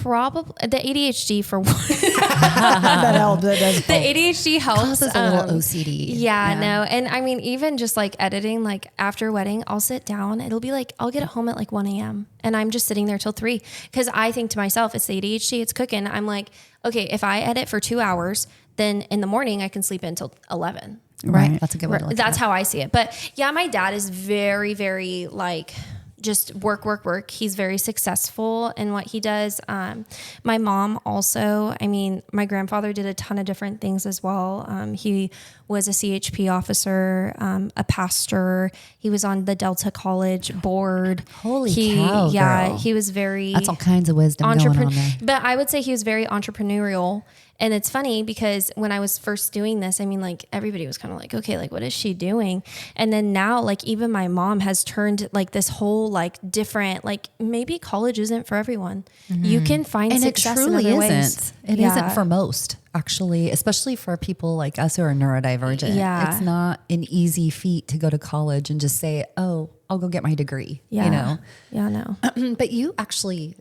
Probably the ADHD for one. That helps. That does The ADHD helps. Causes a little OCD. Yeah, no. And I mean, even just like editing, like after a wedding, I'll sit down. It'll be like, I'll get home at like 1 a.m. and I'm just sitting there till 3. Cause I think to myself, it's the ADHD, it's cooking. I'm like, okay, if I edit for 2 hours, then in the morning I can sleep until 11. Right. That's a good way to look That's at how I see it. But yeah, my dad is very, very like just work. He's very successful in what he does. My mom also, I mean, my grandfather did a ton of different things as well. He was a CHP officer, a pastor. He was on the Delta College board. Holy cow, Yeah, girl. he was very That's all kinds of wisdom going on there. but I would say he was very entrepreneurial. And it's funny because when I was first doing this, I mean, like everybody was kind of like, okay, like what is she doing? And then now, like even my mom has turned like this whole like different, like maybe college isn't for everyone. You can find And it success in truly other isn't. ways. It Yeah. not for most, actually, especially for people like us who are neurodivergent. Yeah. It's not an easy feat to go to college and just say, oh, I'll go get my degree, Yeah. you know? Yeah, no. But you actually,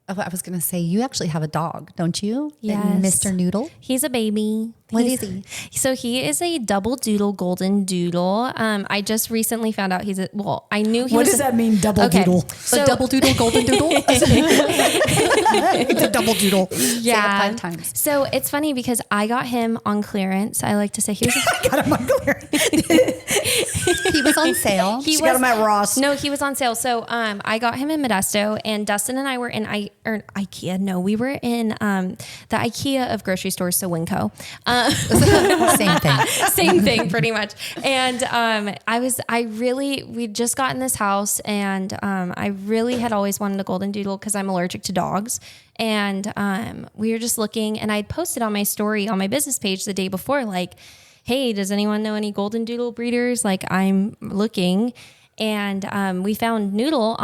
I was going to say, you actually have a dog, don't you? Yes. Mr. Noodle. He's a baby. What is he? So he is a double doodle golden doodle. I just recently found out I knew he What was does that mean, double doodle? So, a double doodle, golden doodle? It's a double doodle. yeah. 5 times. So it's funny because I got him on clearance. I like to say he was Got him on clear. He was on sale. he She got him at Ross. No, he was on sale. So I got him in Modesto, and Dustin and I were in IKEA. No, we were in the IKEA of grocery stores, so Winco. Same thing. Same thing pretty much. And we'd just gotten this house, and I really had always wanted a golden doodle because I'm allergic to dogs. And we were just looking, and I'd posted on my story on my business page the day before, like, hey, does anyone know any golden doodle breeders? Like, I'm looking. And we found Noodle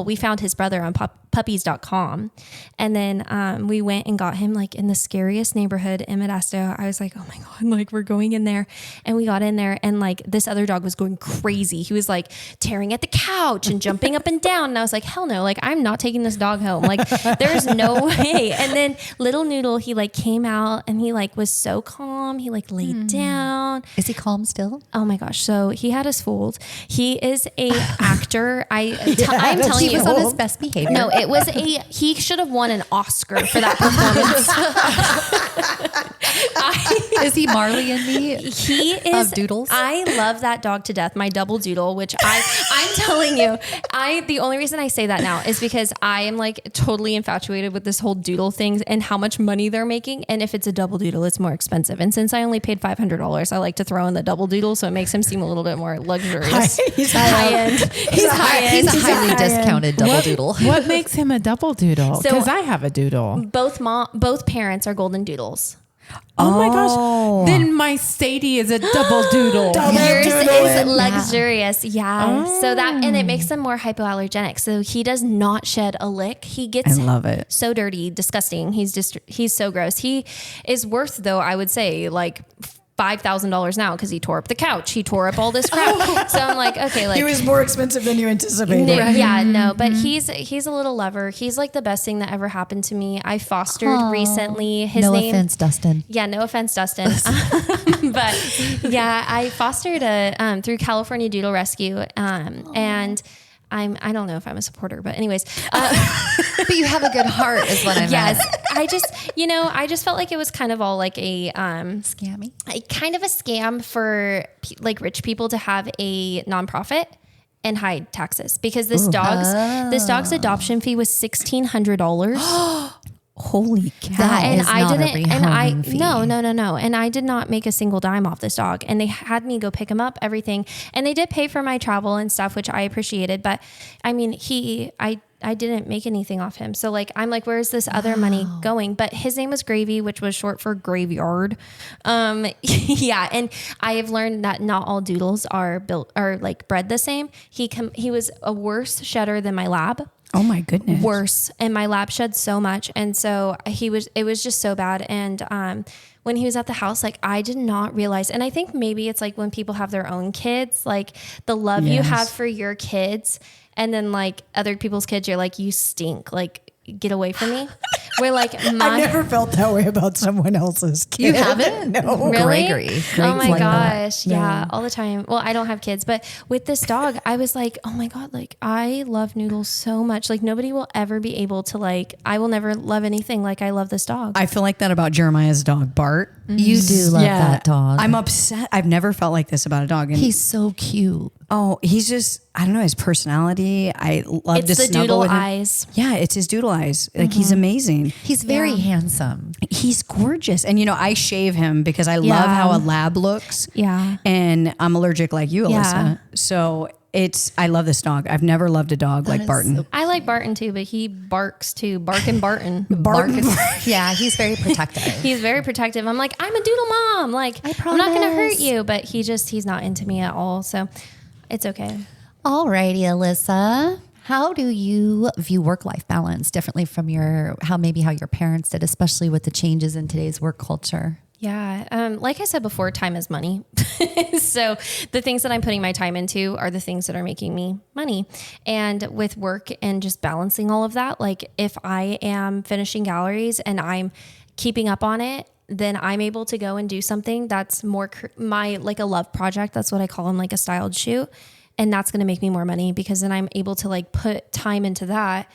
we found his brother on puppies.com. And then we went and got him like in the scariest neighborhood in Modesto. I was like, oh my God, like we're going in there. And we got in there, and like this other dog was going crazy. He was like tearing at the couch and jumping up and down. And I was like, hell no, like I'm not taking this dog home. Like there's no way. And then little Noodle, he like came out and he like was so calm. He like laid down. Is he calm still? Oh my gosh. So he had us fooled. He is is a actor. I'm telling He you. was on his best behavior. No, he should have won an Oscar for that performance. Is he Marley and me? He is. Of doodles? I love that dog to death. My double doodle, which I'm telling you, the only reason I say that now is because I am like totally infatuated with this whole doodle thing and how much money they're making. And if it's a double doodle, it's more expensive. And since I only paid $500, I like to throw in the double doodle, so it makes him seem a little bit more luxurious. He's high end. He's high end. He's a highly discounted double doodle. What makes him a double doodle? So- Because I have a doodle. Both parents are golden doodles. Oh my gosh. Then my Sadie is a double doodle. Yours is luxurious. Yeah. So and it makes them more hypoallergenic. So he does not shed a lick. He gets I love it. so dirty, disgusting. He's so gross. He is worth, though, I would say, like $5,000 now because he tore up the couch. He tore up all this crap. So I'm like, okay, like He was more expensive than you anticipated. yeah, no, but he's a little lover. He's like the best thing that ever happened to me. I fostered recently. His No name. offense, Dustin. Yeah, no offense, Dustin. But yeah, I fostered through California Doodle Rescue, and I don't know if I'm a supporter, but anyways. But you have a good heart is what I meant. Yes, I just felt like it was kind of all like a Scammy. kind of a scam for like rich people to have a nonprofit and hide taxes because this dog's adoption fee was $1,600. Holy cow. And is I not a didn't, and I, rehoming fee. no. And I did not make a single dime off this dog, and they had me go pick him up, everything. And they did pay for my travel and stuff, which I appreciated. But I mean, I didn't make anything off him. So like, I'm like, where's this other money going? But his name was Gravy, which was short for graveyard. Yeah. And I have learned that not all doodles are like bred the same. He was a worse shedder than my lab. Oh my goodness. Worse. And my lab shed so much. And so it was just so bad. And, when he was at the house, like I did not realize, and I think maybe it's like when people have their own kids, like the love you have for your kids, and then like other people's kids, you're like, you stink, like get away from me. We're like, I never felt that way about someone else's kid. You haven't? No. really? Gregory. Oh my like that. gosh. Yeah. All the time. Well, I don't have kids, but with this dog, I was like, oh my God, like I love Noodles so much. Like nobody will ever be able to I will never love anything like I love this dog. I feel like that about Jeremiah's dog, Bart. You do love that dog. I'm upset. I've never felt like this about a dog. And He's so cute. he's just, I don't know, his personality. I love it's to the snuggle doodle with him. eyes. Yeah, it's his doodle eyes. Like he's amazing. He's very handsome. He's gorgeous. And I shave him because I love how a lab looks. Yeah. And I'm allergic like you, Alyssa. Yeah. So I love this dog. I've never loved a dog like Barton. I like Barton too, but he barks too. Barkin' Barton. Barton. Yeah, he's very protective. He's very protective. I'm like, I'm a doodle mom. Like, I'm not going to hurt you, but he's not into me at all. So it's okay. Alrighty, Alyssa. How do you view work-life balance differently from how your parents did, especially with the changes in today's work culture? Yeah. Like I said before, time is money. So the things that I'm putting my time into are the things that are making me money. And with work and just balancing all of that, like if I am finishing galleries and I'm keeping up on it, then I'm able to go and do something that's more like a love project. That's what I call them, like a styled shoot. And that's going to make me more money because then I'm able to like put time into that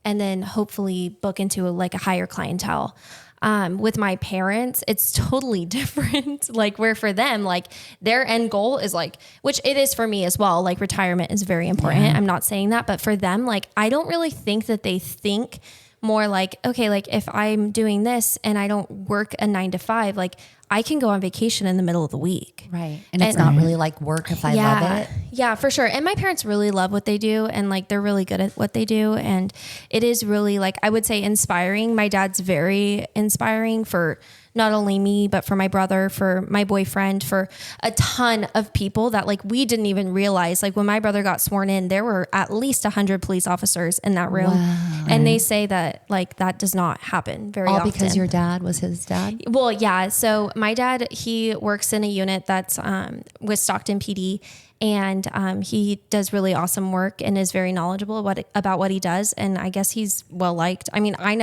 and then hopefully book into a higher clientele. With my parents, it's totally different. Like where for them, like their end goal is like, which it is for me as well. Like retirement is very important. Yeah. I'm not saying that, but for them, like, I don't really think that they think more like, okay, like if I'm doing this and I don't work a 9 to 5, like I can go on vacation in the middle of the week. Right. And it's not really like work if I love it. Yeah, for sure. And my parents really love what they do and like they're really good at what they do. And it is really like, I would say inspiring. My dad's very inspiring for not only me, but for my brother, for my boyfriend, for a ton of people that like we didn't even realize. Like when my brother got sworn in, there were at least 100 police officers in that room. Wow. And they say that like that does not happen very often. All because your dad was his dad? Well, yeah. So my dad, he works in a unit that's with Stockton PD. And he does really awesome work and is very knowledgeable about what he does. And I guess he's well liked. I mean, I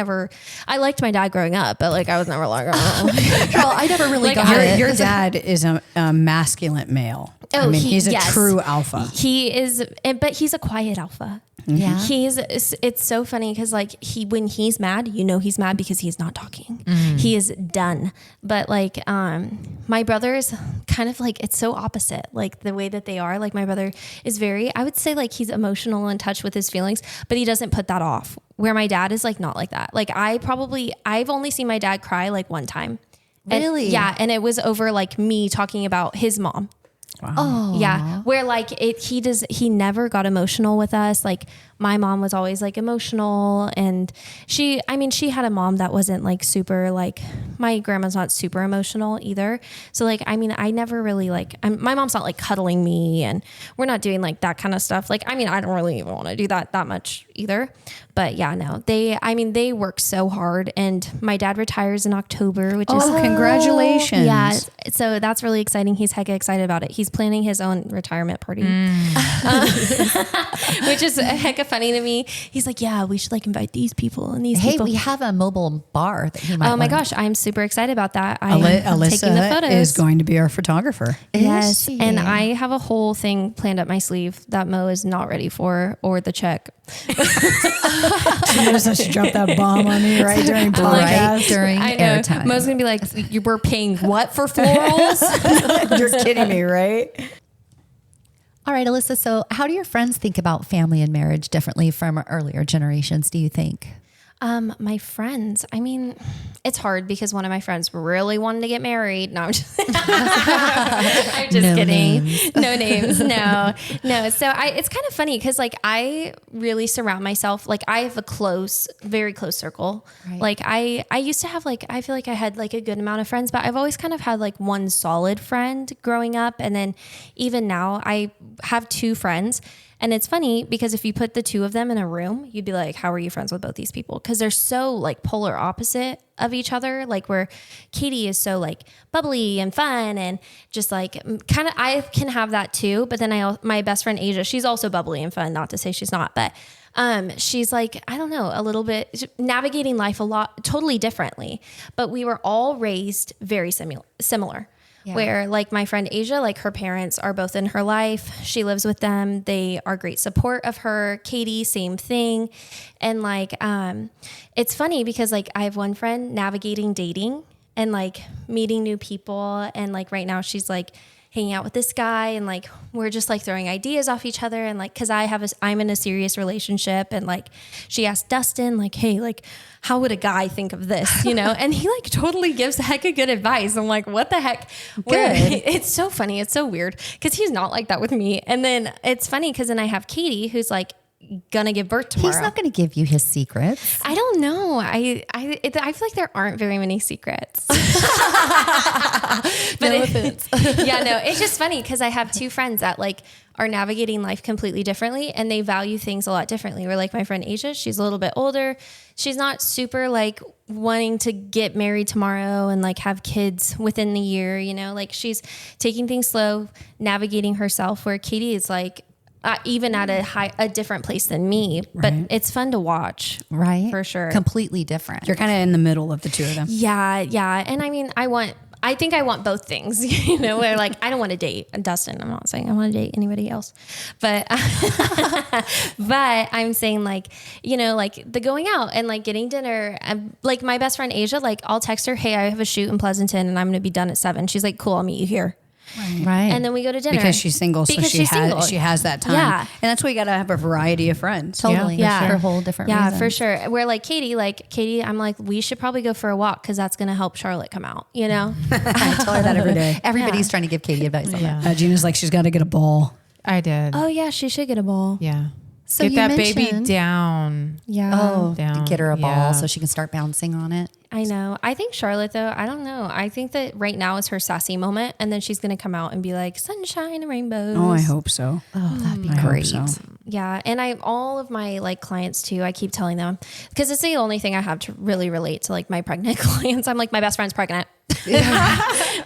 liked my dad growing up, but like I was never like, well, I never really got it. Your dad is a masculine male. Oh, I mean, he's a true alpha. He is, but he's a quiet alpha. Yeah. It's so funny because like when he's mad, he's mad because he's not talking. He is done. But like, my brother is kind of like, it's so opposite. Like the way that they are, like my brother is very, I would say like he's emotional, in touch with his feelings, but he doesn't put that off. Where my dad is like, not like that. Like I've only seen my dad cry like one time. Really? And, yeah. And it was over like me talking about his mom. Wow. Oh. Yeah. Where like he never got emotional with us. Like my mom was always like emotional, and she had a mom that wasn't like super, like my grandma's not super emotional either. So like, I mean, I never really like, my mom's not like cuddling me, and we're not doing like that kind of stuff. Like, I mean, I don't really even want to do that much either, but yeah, no, they work so hard, and my dad retires in October, which is congratulations. yeah. So that's really exciting. He's hecka excited about it. He's planning his own retirement party, which is hecka funny to me. He's like, yeah, we should like invite these people and these people. We have a mobile bar that he might Oh my want. gosh, I'm super excited about that. I'm taking the Alyssa photos. is going to be our photographer. Yes, she? and I have a whole thing planned up my sleeve that Mo is not ready for, or the check. She knows I should drop that bomb on me right during Right podcast. during I know. airtime. Mo's gonna be like, "You were paying what for florals?" You're kidding me, right? All right, Alyssa. So how do your friends think about family and marriage differently from earlier generations, do you think? My friends, I mean, it's hard because one of my friends really wanted to get married. No, I'm just, I'm just No kidding. names. No names. No. So it's kind of funny because like I really surround myself. Like I have a very close circle. Right. Like I used to have like, I feel like I had like a good amount of friends, but I've always kind of had like one solid friend growing up. And then even now I have two friends. And it's funny because if you put the two of them in a room, you'd be like, how are you friends with both these people? Because they're so like polar opposite of each other. Like where Katie is so like bubbly and fun and just like kind of, I can have that too. But then my best friend Asia, she's also bubbly and fun. Not to say she's not, but she's like, I don't know, a little bit navigating life totally differently. But we were all raised very similar. Yeah. Where like my friend Asia, like her parents are both in her life. She lives with them. They are great support of her. Katie, same thing. And like, it's funny because like I have one friend navigating dating and like meeting new people. And like right now she's like hanging out with this guy and like, we're just like throwing ideas off each other. And like, cause I'm in a serious relationship. And like, she asked Dustin like, hey, like, how would a guy think of this? You know? And he like totally gives hecka good advice. I'm like, what the heck? It's so funny. It's so weird. Cause he's not like that with me. And then it's funny. Cause then I have Katie who's like gonna give birth tomorrow. He's not going to give you his secrets. I don't know. I feel like there aren't very many secrets. But it's just funny because I have two friends that like are navigating life completely differently and they value things a lot differently. We're like my friend Asia, she's a little bit older. She's not super like wanting to get married tomorrow and like have kids within the year, you know, like she's taking things slow, navigating herself, where Katie is like, even at a different place than me, but it's fun to watch. Right. For sure. Completely different. You're kind of in the middle of the two of them. Yeah. Yeah. And I mean, I think I want both things, you know, where like, I don't want to date Dustin. I'm not saying I want to date anybody else, but, but I'm saying like, you know, like the going out and like getting dinner, like my best friend Asia, like I'll text her, hey, I have a shoot in Pleasanton and I'm going to be done at 7. She's like, cool, I'll meet you here. Right. And then we go to dinner. Because she's single, so she has that time. Yeah. And that's why you got to have a variety of friends. Totally. Yeah. For a whole different Yeah, reasons. for sure. Where like Katie, I'm like, we should probably go for a walk because that's going to help Charlotte come out, you know? I tell her that every day. Everybody's trying to give Katie advice on that. Gina's like, she's got to get a ball. I did. Oh yeah, she should get a ball. Yeah. So Get you that baby mentioned- down. Yeah. Oh, Down. get her a ball Yeah. so she can start bouncing on it. I know. I think Charlotte though, I don't know. I think that right now is her sassy moment and then she's going to come out and be like sunshine and rainbows. Oh, I hope so. Oh, that'd be I hope great. so. Yeah. And all of my like clients too, I keep telling them because it's the only thing I have to really relate to like my pregnant clients. I'm like, my best friend's pregnant.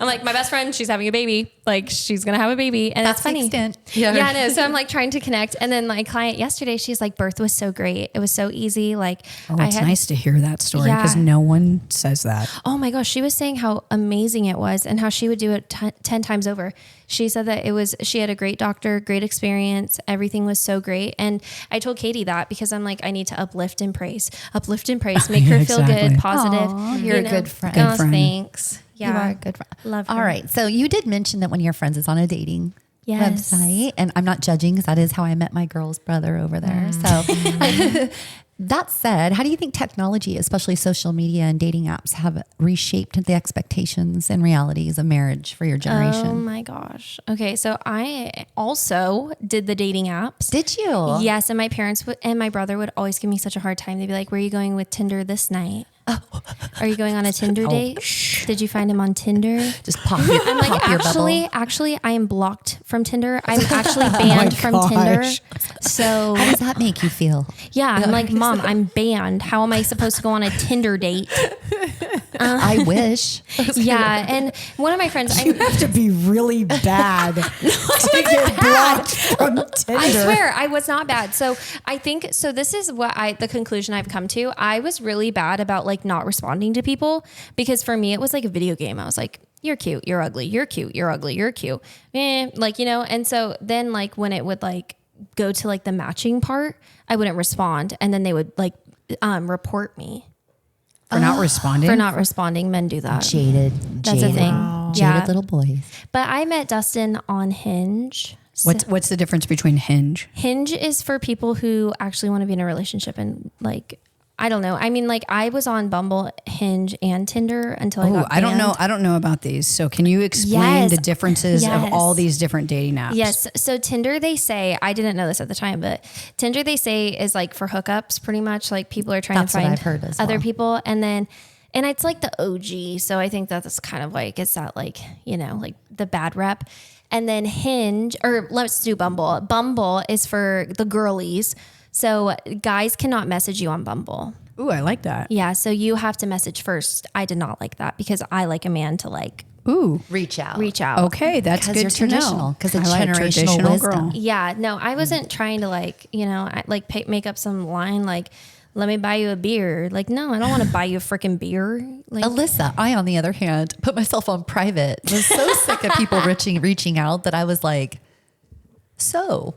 I'm like, my best friend, she's having a baby. Like, she's going to have a baby. And That's it's funny. the extent. Yeah, I know. So I'm like trying to connect. And then my client yesterday, she's like, birth was so great. It was so easy. Like, It's nice to hear that story because Yeah. no one says that. Oh my gosh, she was saying how amazing it was and how she would do it 10 times over. She said that she had a great doctor, great experience. Everything was so great. And I told Katie that because I'm like, I need to uplift and praise, make her feel Exactly. good, positive. Aw, you're a good friend. Oh, Good friend. thanks. Yeah. You are a good friend. Love her. All right. So you did mention that one of your friends is on a dating Yes. website, and I'm not judging because that is how I met my girl's brother over there. So that said, how do you think technology, especially social media and dating apps, have reshaped the expectations and realities of marriage for your Oh generation? my gosh. Okay. So I also did the dating apps. Did you? Yes. And my parents and my brother would always give me such a hard time. They'd be like, where are you going with Tinder this night? Are you going on a Tinder date? Did you find him on Tinder? Just pop your, I'm like, pop your bubble. actually, I am blocked from Tinder. I'm actually banned from Tinder. gosh. So How does that make you feel? yeah, I'm like, Mom, I'm banned. How am I supposed to go on a Tinder date? I wish. Yeah, and one of my friends, You have to be really bad to get blocked from Tinder. I swear I was not bad. So I think so. This is the conclusion I've come to. I was really bad about like not responding to people because for me it was like a video game. I was like, you're cute, you're ugly, you're cute, you're ugly, you're cute, like And so then like when it would like go to like the matching part, I wouldn't respond, and then they would like report me For not responding? for not responding. Men do that. Jaded. That's jaded, a thing. Jaded Yeah. little boys. But I met Dustin on Hinge. What's the difference between Hinge? Hinge is for people who actually want to be in a relationship and like, I don't know. I mean, like I was on Bumble, Hinge, and Tinder until I Oh, got I don't know. banned. I don't know about these. So can you explain Yes. the differences of Yes. all these different dating apps? Yes. So Tinder, they say, I didn't know this at the time, but Tinder, they say is like for hookups pretty much. Like people are trying That's to what find I've heard as other well. people. And it's like the OG. So I think that's kind of like, it's not like, like the bad rep. And then Hinge, or let's do Bumble. Bumble is for the girlies. So guys cannot message you on Bumble. Ooh, I like that. Yeah. So you have to message first. I did not like that because I like a man to like Ooh, Reach out. reach out. okay, that's 'Cause good you're to know. traditional, 'cause it's I like generational traditional wisdom. girl. Yeah, no, I wasn't trying to make up some line like, let me buy you a beer. Like, no, I don't want to buy you a freaking beer. Like, Alyssa, I, on the other hand, put myself on private. Was so sick of people reaching out that I was like, so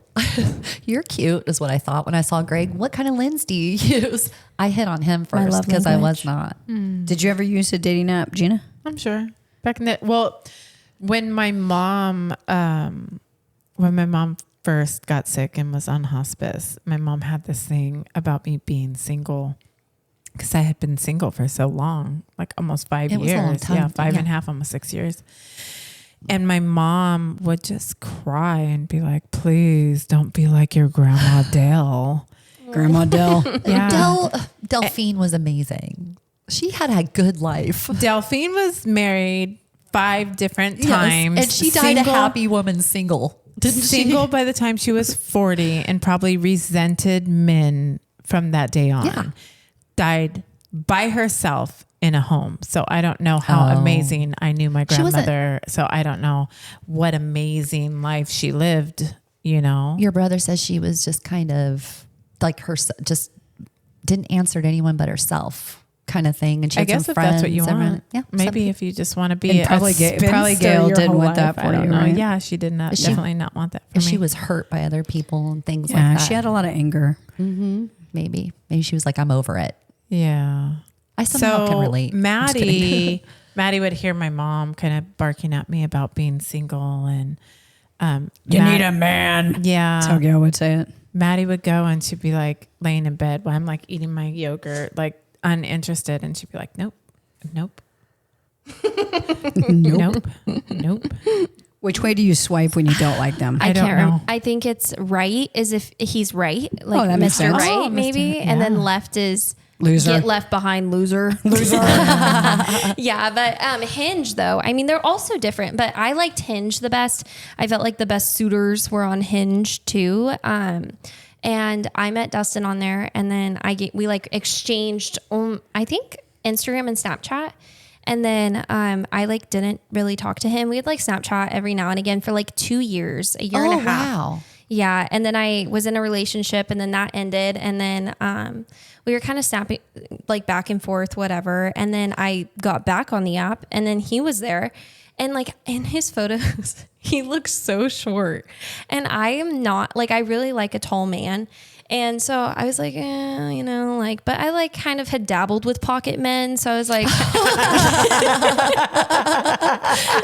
you're cute is what I thought when I saw Greg. What kind of lens do you use? I hit on him first love because I was language. not. Did you ever use a dating app, Gina? I'm sure. Back in when my mom first got sick and was on hospice, my mom had this thing about me being single because I had been single for so long, like almost 5 It was a long years. time. Yeah, five Yeah. and a half, almost 6 years. And my mom would just cry and be like, please don't be like your grandma Dale. Grandma Dell. Yeah. Delphine was amazing. She had a good life. Delphine was married 5 different times. And she died a happy woman single. Didn't single she? by the time she was 40 and probably resented men from that day on. Yeah. Died by herself in a home. So I don't know how Oh. amazing I knew my She wasn't- grandmother. So I don't know what amazing life she lived, Your brother says she was just kind of like just didn't answer to anyone but herself kind of thing. And she I had guess some if that's what you friends, everyone- want. Yeah. Maybe if you just want to be And a probably spinster Gayle your didn't whole want that life. for I don't you, know. right? Yeah, she did not. She- Definitely not want that for If me. she was hurt by other people and things Yeah, like that. she had a lot of anger. Maybe she was like, I'm over it. Yeah. I somehow can relate. I'm just kidding. Maddie would hear my mom kind of barking at me about being single and You need a man. yeah. That's how Gayle would say it. Maddie would go and she'd be like laying in bed while I'm like eating my yogurt, like uninterested, and she'd be like, nope. Which way do you swipe when you don't like them? I don't can't remember. know. I think it's right is if he's right, like that makes Mr. sense. Right, Oh, Mr. maybe, and then yeah. left is Loser. Get left behind, loser. Yeah, but Hinge though, I mean, they're also different, but I liked Hinge the best. I felt like the best suitors were on Hinge too. And I met Dustin on there, and then we like exchanged, I think Instagram and Snapchat. And then I like didn't really talk to him. We had like Snapchat every now and again for like 2 years, a year and a half. Wow. Yeah. And then I was in a relationship and then that ended. And then we were kind of snapping like back and forth, whatever. And then I got back on the app and then he was there. And like in his photos, he looks so short. And I am not, like, I really like a tall man. And so I was like, you know, like, but I like kind of had dabbled with pocket men. So I was like,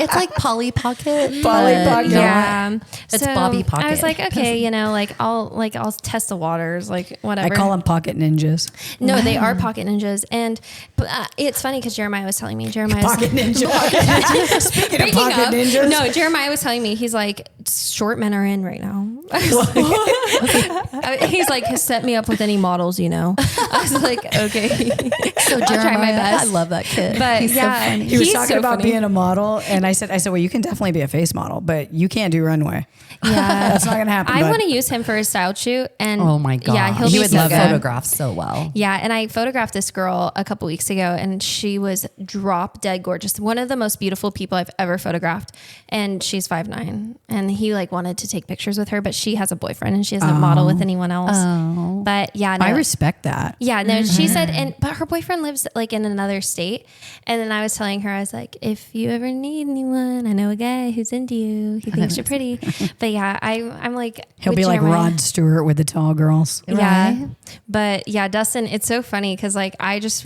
It's like Polly Pocket. Polly Pocket. yeah. It's Bobby Pocket. I was like, okay, you know, like I'll test the waters, like I whatever. call them pocket ninjas. No, they are pocket ninjas. And it's funny because Jeremiah was telling me, Pocket ninja. Speaking of pocket ninjas. No, Jeremiah was telling me, he's like, short men are in right now. He's like, set me up with any models, you know. I was like, okay. So I'll try my best. I love that kid. But He's yeah, so funny. He was he's talking so about funny. being a model, and I said, well, you can definitely be a face model, but you can't do runway. Yeah. That's not gonna happen. I bud. want to use him for a style shoot. And Oh my God. yeah, he'll he be would so love good. photographs so well. Yeah, and I photographed this girl a couple weeks ago, and she was drop dead gorgeous. One of the most beautiful people I've ever photographed, and she's 5'9". And he like wanted to take pictures with her, but she has a boyfriend and she doesn't model with anyone else. But yeah, no, I respect that. yeah, no, she said, but her boyfriend lives like in another state. And then I was telling her, I was like, if you ever need anyone, I know a guy who's into you. He thinks you're pretty. But yeah, I'm like, He'll with be like Jeremiah- Rod Stewart with the tall girls. yeah. Right? But yeah, Dustin, it's so funny because like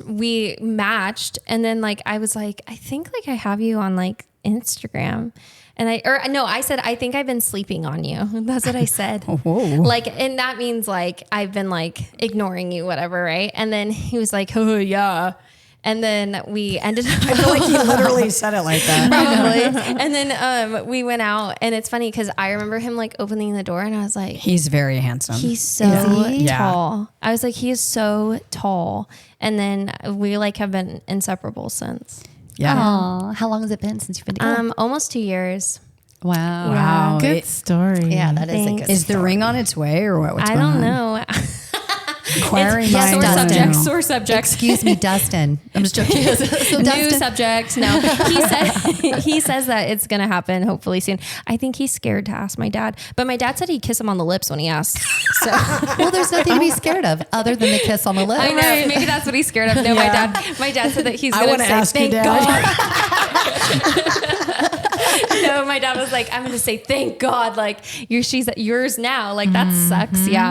we matched and then like I was like, I think like I have you on like Instagram. And I said, I think I've been sleeping on you. That's what I said. Whoa. Like, and that means like, I've been like ignoring you, whatever. Right. And then he was like, oh yeah. And then we ended up. I feel like he literally said it like that. Probably. And then we went out and it's funny because I remember him like opening the door and I was like, He's very handsome. he's so Is he? tall. I was like, he is so tall. And then we like have been inseparable since. yeah. Aw, how long has it been since you've been together? Almost 2 years. Wow. Wow. Good story. Yeah, that is a Thanks. good Is the story. ring on its way or what? What's I going don't on? know. Inquiring Yes, minds Dustin. want to know. Sore subject. Excuse me, Dustin. I'm just joking. So New Dustin, subject. No, he says that it's gonna happen hopefully soon. I think he's scared to ask my dad, but my dad said he'd kiss him on the lips when he asked. So well, there's nothing to be scared of other than the kiss on the lips. I know maybe that's what he's scared of. No, my dad said that he's I gonna want to say ask you, thank Dad. God. No, my dad was like, I'm gonna say thank God, like she's yours now. Like that sucks. Yeah,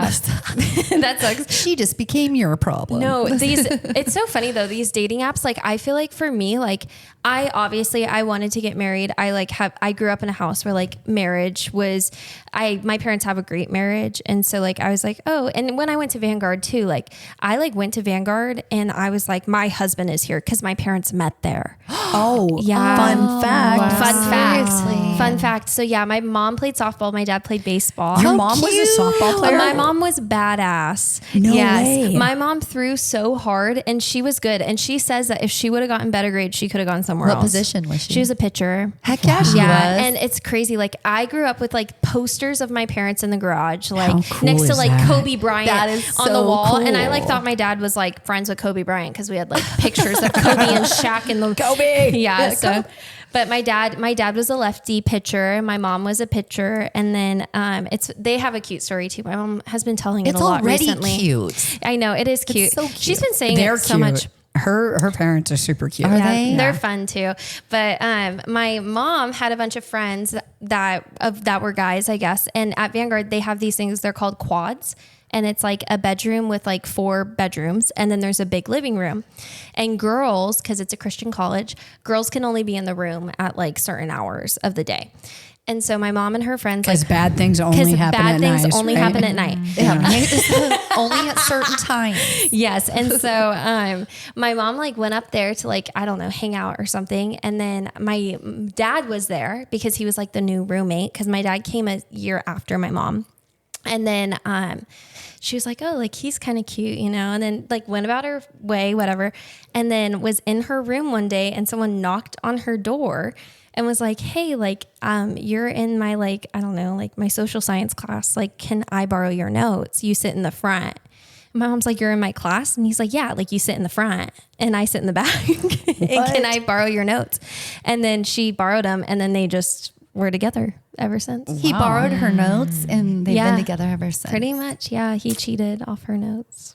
that sucks. She just became your problem. No, it's so funny though, these dating apps, like I feel like for me, like I wanted to get married. I grew up in a house where like marriage was, my parents have a great marriage. And so like, I was like, oh, and when I went to Vanguard too, like I like went to Vanguard and I was like, my husband is here because my parents met there. Oh, Yeah. Fun fact. Wow. Fun fact. Seriously? Fun fact. So yeah, my mom played softball. My dad played baseball. Your How mom was cute. a softball player? My mom was badass. No way. My mom threw so hard and she was good. And she says that if she would have gotten better grades, she could have gone somewhere What else. position was she? She was a pitcher. Heck yeah, she Yeah. was. And it's crazy. Like I grew up with like posters of my parents in the garage, like How cool next to is like that? Kobe Bryant That is on the so wall. And I like cool. thought my dad was like friends with Kobe Bryant because we had like pictures of Kobe and Shaq in the Kobe. Yeah. So, Kobe. but my dad was a lefty pitcher. My mom was a pitcher. And then they have a cute story too. My mom has been telling it It's a lot already recently. cute. I know it is cute. so cute. She's been saying They're it so cute. much. Her parents are super cute. Are Yeah, they? they're fun too. But my mom had a bunch of friends that were guys, I guess. And at Vanguard, they have these things. They're called quads. And it's like a bedroom with like 4 bedrooms. And then there's a big living room. And girls, because it's a Christian college, girls can only be in the room at like certain hours of the day. And so my mom and her friends, Because like, bad things only because happen bad at things night. only happen at night. Yeah. Only at certain times. Yes. And so my mom like went up there to like, I don't know, hang out or something. And then my dad was there because he was like the new roommate because my dad came a year after my mom. And then she was like, oh, like he's kind of cute, you know, and then like went about her way, whatever. And then was in her room one day and someone knocked on her door and was like, hey, like, you're in my, like, I don't know, like my social science class. Like, can I borrow your notes? You sit in the front. My mom's like, you're in my class? And he's like, yeah, like you sit in the front and I sit in the back. And can I borrow your notes? And then she borrowed them, and then they just were together ever since. He borrowed her notes, and they've Yeah. been together ever since. Pretty much. Yeah. He cheated off her notes.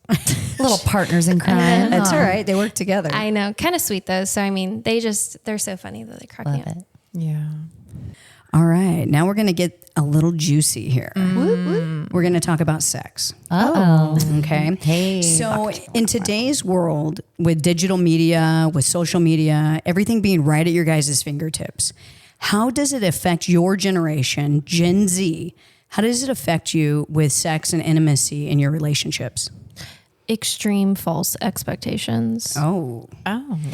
Little partners in crime. That's all right. They work together. I know. Kind of sweet though. So, I mean, they're so funny that they crack me Love up. it. Yeah. All right. Now we're going to get a little juicy here. We're going to talk about sex. Oh. Okay. Hey. So in today's world, with digital media, with social media, everything being right at your guys' fingertips, how does it affect your generation, Gen Z? How does it affect you with sex and intimacy in your relationships? Extreme false expectations. Oh.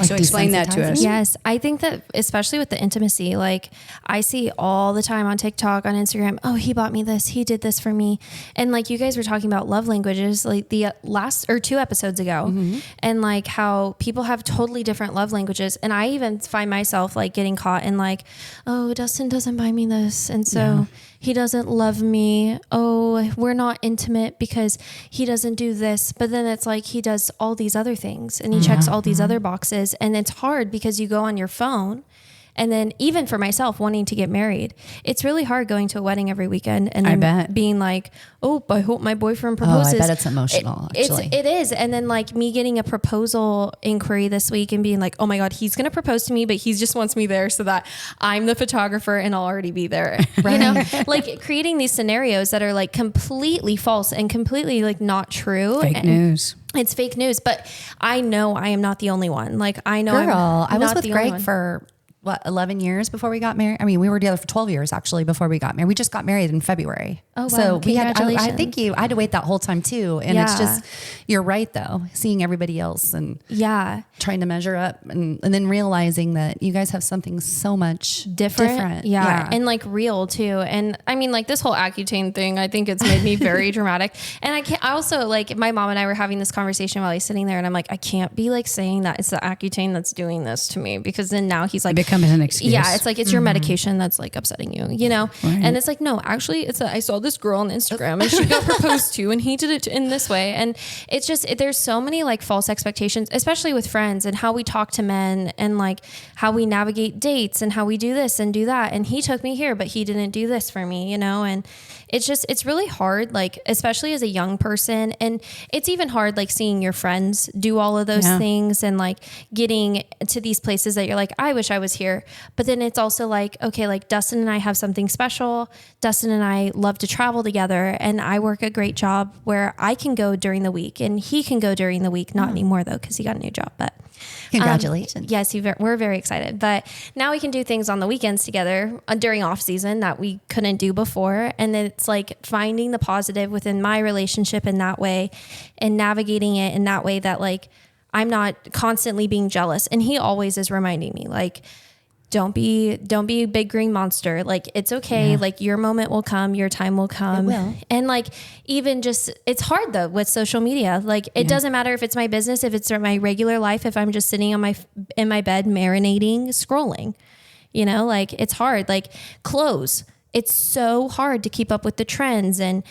So explain that to us. Yes, I think that especially with the intimacy, like I see all the time on TikTok, on Instagram, oh, he bought me this, he did this for me. And like you guys were talking about love languages, like the last or 2 episodes ago, and like how people have totally different love languages. And I even find myself like getting caught in like, oh, Dustin doesn't buy me this. And so he doesn't love me. Oh, we're not intimate because he doesn't do this. But then it's like he does all these other things and he checks all these other boxes. And it's hard because you go on your phone. And then even for myself wanting to get married, it's really hard going to a wedding every weekend and then being like, oh, I hope my boyfriend proposes. I bet it's emotional, actually. It is. And then like me getting a proposal inquiry this week and being like, oh my God, he's going to propose to me, but he just wants me there so that I'm the photographer and I'll already be there. Right. You know, like creating these scenarios that are like completely false and completely like not true. Fake news. It's fake news, but I know I am not the only one. Like I know I was with the only Greg one. for 11 years before we got married. I mean, we were together for 12 years actually before we got married. We just got married in February. Oh, wow. So we had, I Congratulations. think I had to wait that whole time too. And it's just, you're right though, seeing everybody else and trying to measure up and then realizing that you guys have something so much different. Yeah. And like real too. And I mean, like this whole Accutane thing, I think it's made me very dramatic. And I also like my mom and I were having this conversation while he's sitting there and I'm like, I can't be like saying that it's the Accutane that's doing this to me because then now he's like, it becomes an excuse. Yeah. It's like, it's your medication that's like upsetting you, you know? Right. And it's like, no, actually I saw this girl on Instagram and she got proposed to and he did it in this way. And it's just, there's so many like false expectations, especially with friends and how we talk to men and like how we navigate dates and how we do this and do that. And he took me here, but he didn't do this for me, you know? And it's just, it's really hard, like, especially as a young person. And it's even hard, like seeing your friends do all of those things and like getting to these places that you're like, I wish I was here. But then it's also like, okay, like Dustin and I have something special. Dustin and I love to travel together and I work a great job where I can go during the week and he can go during the week. Not anymore though, because he got a new job, but congratulations. Yes, we're very excited. But now we can do things on the weekends together during off season that we couldn't do before. And it's like finding the positive within my relationship in that way and navigating it in that way that like I'm not constantly being jealous. And he always is reminding me like, don't be a big green monster. Like it's okay. Yeah. Like your moment will come, your time will come. It will. And like, even just, it's hard though with social media. Like it doesn't matter if it's my business, if it's my regular life, if I'm just sitting in my bed, marinating, scrolling, you know, like it's hard. Like clothes. It's so hard to keep up with the trends and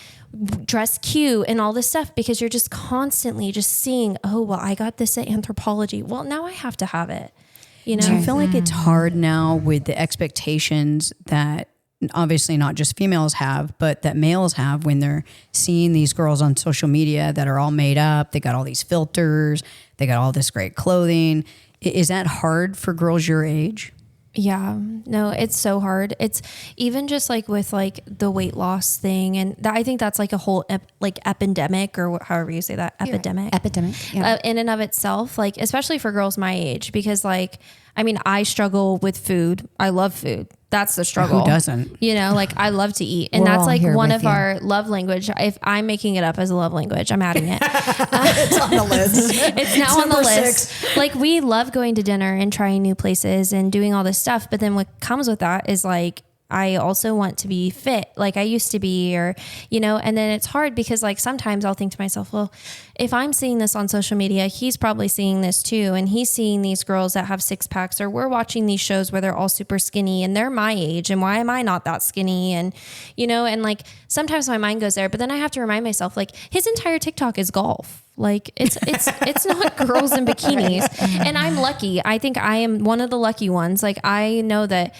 dress cute and all this stuff because you're just constantly just seeing, oh, well, I got this at Anthropologie. Well, now I have to have it. You know? Do you feel like it's hard now with the expectations that obviously not just females have, but that males have when they're seeing these girls on social media that are all made up? They got all these filters. They got all this great clothing. Is that hard for girls your age? Yeah, no, it's so hard. It's even just like with like the weight loss thing. And I think that's like a whole like epidemic or however you say that, epidemic. Epidemic. Yeah. In and of itself, like, especially for girls my age, because like, I mean, I struggle with food. I love food. That's the struggle. Who doesn't? You know, like I love to eat. And that's like one of our love language. If I'm making it up as a love language, I'm adding it. It's on the list. It's now on the list. 6. Like we love going to dinner and trying new places and doing all this stuff. But then what comes with that is like, I also want to be fit like I used to be, or, and then it's hard because like sometimes I'll think to myself, well, if I'm seeing this on social media, he's probably seeing this too. And he's seeing these girls that have 6-packs, or we're watching these shows where they're all super skinny and they're my age. And why am I not that skinny? And, and like sometimes my mind goes there, but then I have to remind myself, like his entire TikTok is golf. Like it's not girls in bikinis. And I'm lucky. I think I am one of the lucky ones. Like I know that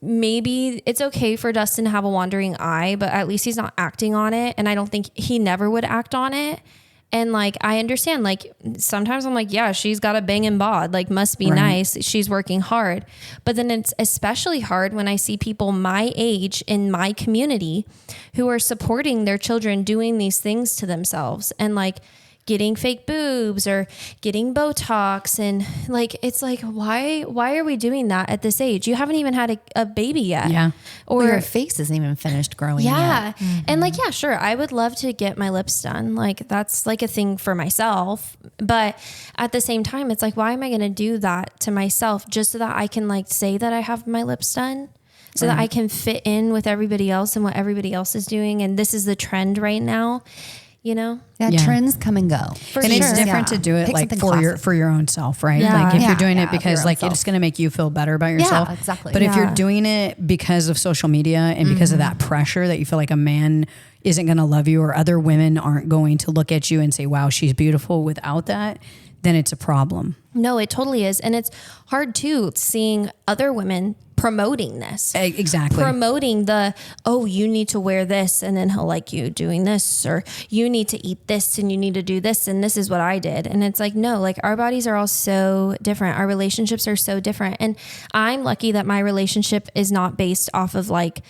maybe it's okay for Dustin to have a wandering eye, but at least he's not acting on it. And I don't think he never would act on it. And like, I understand, like sometimes I'm like, yeah, she's got a banging bod, like must be nice. She's working hard. But then it's especially hard when I see people my age in my community who are supporting their children doing these things to themselves and like getting fake boobs or getting Botox. And like, it's like, why are we doing that at this age? You haven't even had a baby yet. Yeah. Or your face isn't even finished growing yet. And like, yeah, sure. I would love to get my lips done. Like that's like a thing for myself. But at the same time, it's like, why am I going to do that to myself just so that I can like say that I have my lips done? So that I can fit in with everybody else and what everybody else is doing. And this is the trend right now. Yeah, trends come and go. And it's different to do it Pick like something for your own self, right? Yeah. Like if Yeah. you're doing it Yeah, because for your like own self. it's going to make you feel better about yourself. Yeah, exactly. But if you're Yeah. doing it because of social media and because of that pressure that you feel like a man isn't going to love you or other women aren't going to look at you and say, wow, she's beautiful without that, then it's a problem. No, it totally is. And it's hard too, seeing other women promoting this. Exactly. Promoting you need to wear this and then he'll like you doing this, or you need to eat this and you need to do this and this is what I did. And it's like, no, like our bodies are all so different. Our relationships are so different. And I'm lucky that my relationship is not based off of like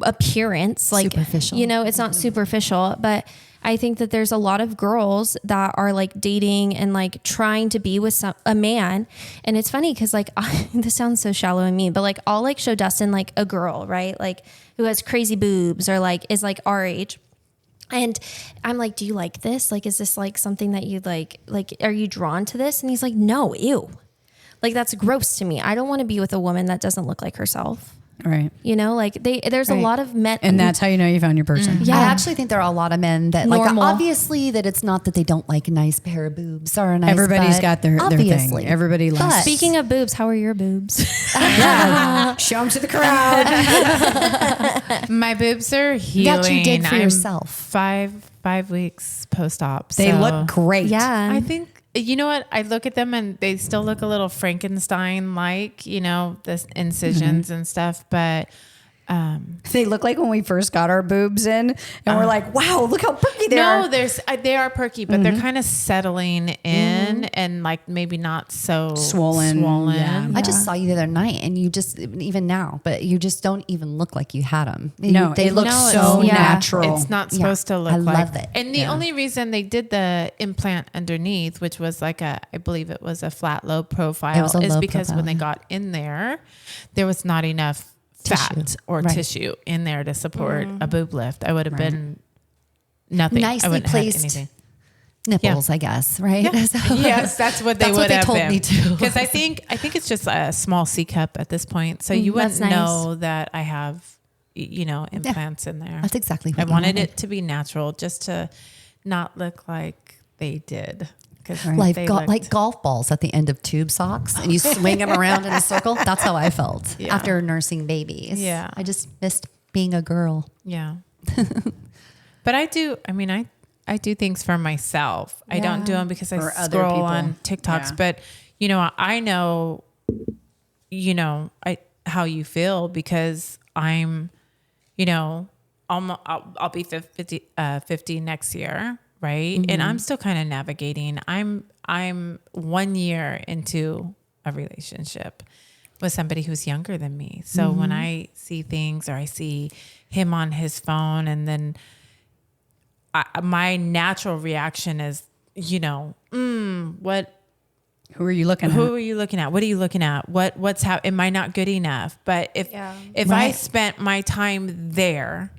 appearance, like Superficial. it's not superficial, but I think that there's a lot of girls that are like dating and like trying to be with a man. And it's funny because like, this sounds so shallow and mean, but like I'll like show Dustin like a girl, right? Like who has crazy boobs or like is like our age. And I'm like, do you like this? Like, is this like something that you like, are you drawn to this? And he's like, no, ew. Like that's gross to me. I don't want to be with a woman that doesn't look like herself. Right. Like there's a lot of men. And that's how you know you found your person. Yeah. I actually think there are a lot of men that like, Normal. obviously that it's not that they don't like a nice pair of boobs or a nice Everybody's butt. got their Obviously. thing. Everybody loves. But- Speaking of boobs, how are your boobs? Show them to the crowd. My boobs are healing. That you did for I'm yourself. 5 weeks post-op. They so look great. Yeah. I think, you know what? I look at them and they still look a little Frankenstein-like, the incisions and stuff. But They look like when we first got our boobs in and we're like, wow, look how perky they are. no, they are perky, but they're kind of settling in and like maybe not so Swollen, yeah. I just saw you the other night and you just, even now, but you just don't even look like you had them. No, it looks so yeah. natural. It's not supposed to look I like. love it. And the only reason they did the implant underneath, which was like I believe it was a flat low profile, It was a is low because profile, when they got in there was not enough fat Tissue. or Right. tissue in there to support a boob lift. I would have been nothing. I Nicely wouldn't have had placed anything. nipples, I guess, right? So- Yes, that's what they That's would what they have told been. me too. Because I think it's just a small C cup at this point, so you wouldn't that's nice. know that I have implants in there. That's exactly what I you wanted wanted. it to be natural, just to not look like they did. 'Cause Like, they like looked- golf balls at the end of tube socks and you swing them around in a circle. That's how I felt Yeah. after nursing babies. Yeah. I just missed being a girl. Yeah. But I do things for myself. I don't do them because I For other scroll people. on TikToks. Yeah. But, I know, how you feel because I'm, I'll be 50 next year. Right. And I'm still kind of navigating. I'm 1 year into a relationship with somebody who's younger than me. So when I see things or I see him on his phone and then my natural reaction is, what, Who are you looking at? who are you looking at? What are you looking at? What's how, am I not good enough? But if I spent my time there,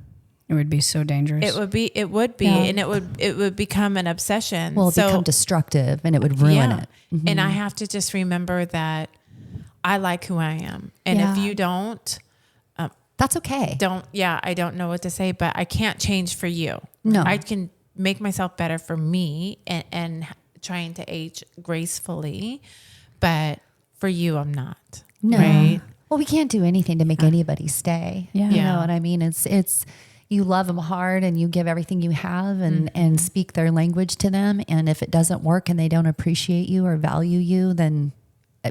It would be so dangerous. it would be, and it would become an obsession. Well, it become destructive and it would ruin it. And I have to just remember that I like who I am. And if you don't, That's okay. I don't know what to say, but I can't change for you. No. I can make myself better for me and trying to age gracefully, but for you, I'm not. No. Right? Well, we can't do anything to make anybody stay. Yeah. You know what I mean? It's you love them hard and you give everything you have and speak their language to them. And if it doesn't work and they don't appreciate you or value you, then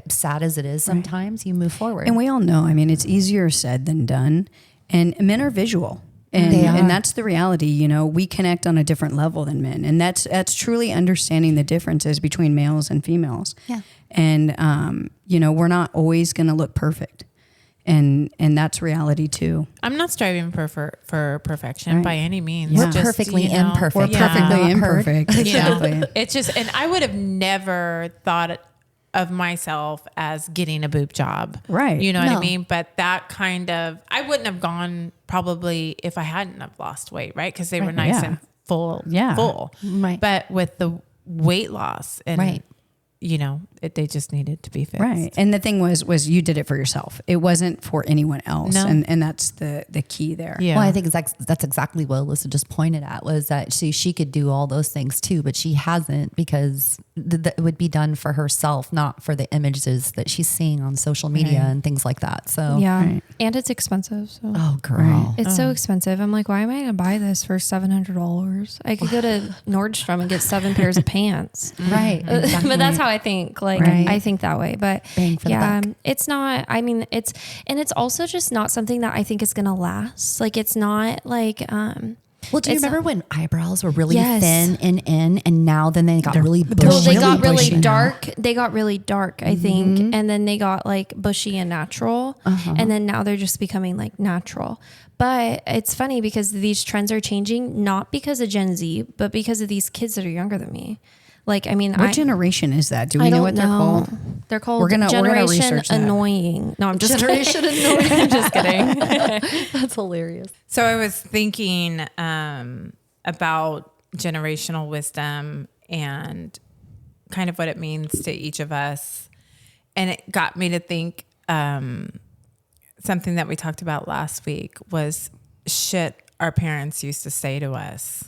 sad as it is sometimes, you move forward. And we all know, I mean, it's easier said than done. And men are visual. And, They are. and that's the reality. You know, we connect on a different level than men. And that's truly understanding the differences between males and females. Yeah. And, you know, we're not always going to look perfect. And that's reality too. I'm not striving for perfection by any means. We're perfectly imperfect. We're Yeah. perfectly Not imperfect. heard. Exactly. It's just, and I would have never thought of myself as getting a boob job. Right. You know what No. I mean? But that kind of, I wouldn't have gone probably if I hadn't have lost weight, right? Because they were nice Yeah. and full. Yeah. Full. Right. But with the weight loss and, Right. you know, they just needed to be fixed. Right. And the thing was you did it for yourself. It wasn't for anyone else. No. And that's the key there. Yeah. Well, I think that's exactly what Alyssa just pointed at, was that she could do all those things too, but she hasn't, because it would be done for herself, not for the images that she's seeing on social media and things like that. So Yeah. Right. And it's expensive. So. Oh, girl. It's so expensive. I'm like, why am I going to buy this for $700? I could go to Nordstrom and get 7 pairs of pants. Right. Exactly. But that's how I think. Like, Right. I think that way. But Bang for the buck. it's not, I mean, it's also just not something that I think is going to last. Like, it's not like, Well, do you It's remember when eyebrows were really Yes. thin and in, and now then they got really bushy? well, they got really really bushy dark. They got really dark, I think. And then they got like bushy and natural. And then now they're just becoming like natural. But it's funny because these trends are changing, not because of Gen Z, but because of these kids that are younger than me. Like, I mean, What generation is that? Do we I know don't what they're called? They're called We're gonna Generation research that. Annoying. No, I'm just Generation kidding. I'm just kidding. That's hilarious. So I was thinking about generational wisdom and kind of what it means to each of us. And it got me to think something that we talked about last week was shit our parents used to say to us.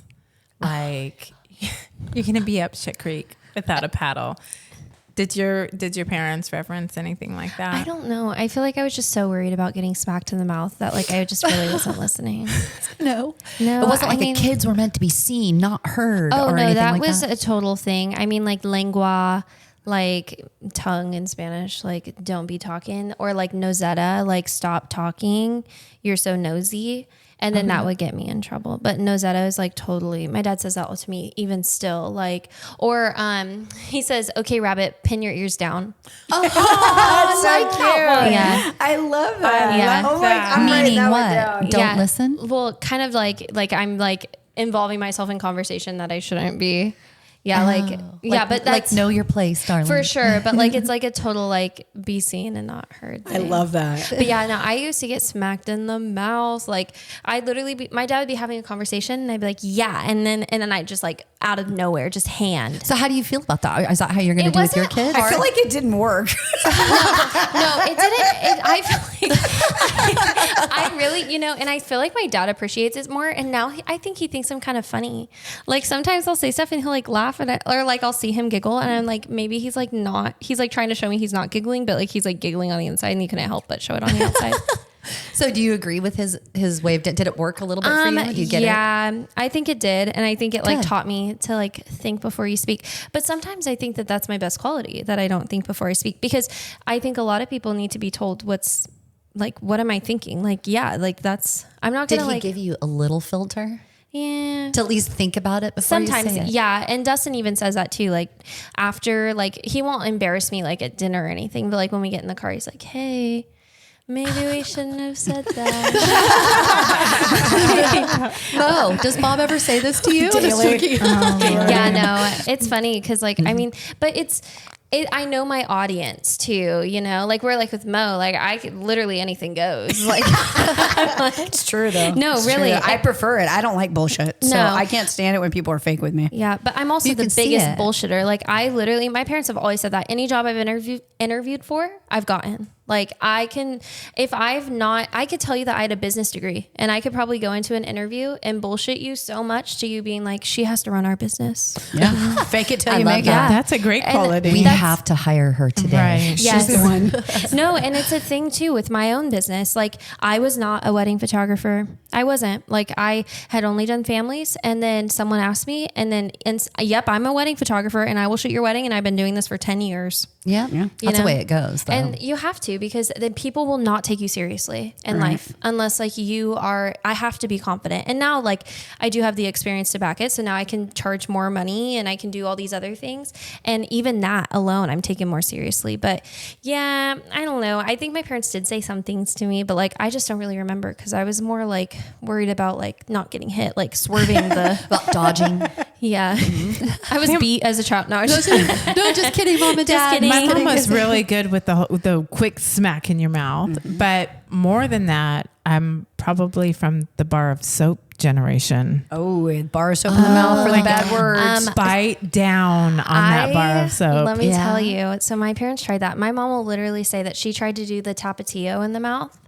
Like, you're going to be up shit creek without a paddle. Did your parents reference anything like that? I don't know. I feel like I was just so worried about getting smacked in the mouth that like I just really wasn't listening. No. No, It wasn't I like mean- the kids were meant to be seen, not heard. Oh or no, anything that like was that. a total thing. I mean, like lengua, like tongue in Spanish, like don't be talking, or like noseta, like stop talking. You're so nosy. And then that would get me in trouble. But noseta is like totally, my dad says that to me even still. Like, or he says, okay, rabbit, pin your ears down. That's so cute. Yeah. I love that. Yeah. Oh my, I'm writing Meaning that one what? down. Don't listen? Well, kind of like I'm like involving myself in conversation that I shouldn't be. Yeah. But that's like know your place, darling. for sure. But like, it's like a total, like be seen and not heard I thing. love that. But yeah, no, I used to get smacked in the mouth. Like I'd literally my dad would be having a conversation and I'd be like, yeah. And then I just like out of nowhere, just hand. So how do you feel about that? Is that how you're going to It do with your wasn't kids? I feel like it didn't work. No, it didn't. I feel like I really, and I feel like my dad appreciates it more. And now I think he thinks I'm kind of funny. Like sometimes I'll say stuff and he'll like laugh or like I'll see him giggle and I'm like, maybe he's like trying to show me he's not giggling, but like he's like giggling on the inside and he couldn't help but show it on the outside. So do you agree with his way of, did it work a little bit for you? Do you get it? Yeah, I think it did. And I think it like Good. taught me to like think before you speak. But sometimes I think that that's my best quality, that I don't think before I speak, because I think a lot of people need to be told what's like, what am I thinking? Like, yeah, like I'm not Did going to he like, give you a little filter yeah. to at least think about it before Sometimes, you say it? yeah. And Dustin even says that too. Like after, like he won't embarrass me like at dinner or anything, but like when we get in the car, he's like, hey, maybe we shouldn't have said that. Oh, does Bob ever say this to you? Yeah, no, it's funny because like, I mean, but I know my audience too, like we're like with Mo, like I could literally anything goes. Like, It's true though. No, It's really. true. I prefer it. I don't like bullshit. So No. I can't stand it when people are fake with me. yeah, but I'm also You the can see biggest it. bullshitter. Like I literally, my parents have always said that any job I've interviewed for, I've gotten. Like I could tell you that I had a business degree and I could probably go into an interview and bullshit you so much to you being like, she has to run our business. Yeah. Fake it till I you love make that. it. That's a great quality. We have to hire her today. Right. Yes. She's the one. No, and it's a thing too with my own business. Like I was not a wedding photographer. I wasn't. Like I had only done families, and then someone asked me, and yep, I'm a wedding photographer and I will shoot your wedding, and I've been doing this for 10 years. Yeah. You That's the know? way it goes, though. And you have to, because then people will not take you seriously in life unless like I have to be confident. And now like I do have the experience to back it. So now I can charge more money and I can do all these other things. And even that alone, I'm taking more seriously. But yeah, I don't know. I think my parents did say some things to me, but like, I just don't really remember, because I was more like worried about like not getting hit, like swerving About dodging. yeah. I was beat as a child. No, I was No, just kidding, Mom and Just Dad. kidding. My mom was really good with the quick smack in your mouth. But more than that, I'm probably from the bar of soap generation. Oh, bar of soap in the mouth for the bad words. Bite down on that bar of soap. Let me Yeah. tell you. So my parents tried that. My mom will literally say that she tried to do the tapatio in the mouth.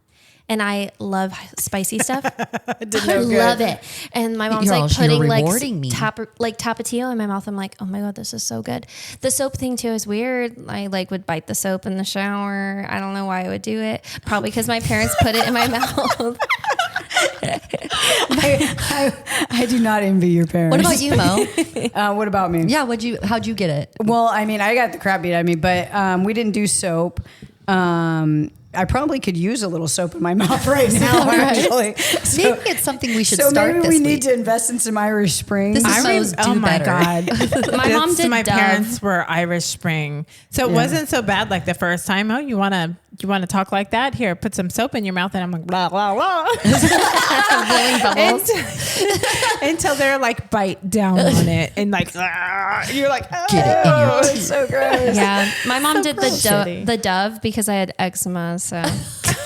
And I love spicy stuff. I love it. And my mom's You're like also putting like rewarding me. tapatio in my mouth. I'm like, oh my God, this is so good. The soap thing too is weird. I like would bite the soap in the shower. I don't know why I would do it. Probably because my parents put it in my mouth. I do not envy your parents. What about you, Mo? What about me? Yeah, how'd you get it? Well, I mean, I got the crap beat out of me, but we didn't do soap. I probably could use a little soap in my mouth right now, actually. So, Maybe it's something we should so start maybe this we need week. to invest in some Irish Springs. This is Mo's oh do my better. God. My mom did My Dove. parents were Irish Spring. So it wasn't so bad like the first time. Oh, you want to talk like that? Here, put some soap in your mouth. And I'm like, blah, blah, blah. Blowing bubbles. Until they're like bite down on it. And like, you're like, oh, Get it in your it's so gross. Yeah, my mom did Shitty. the Dove because I had eczema. So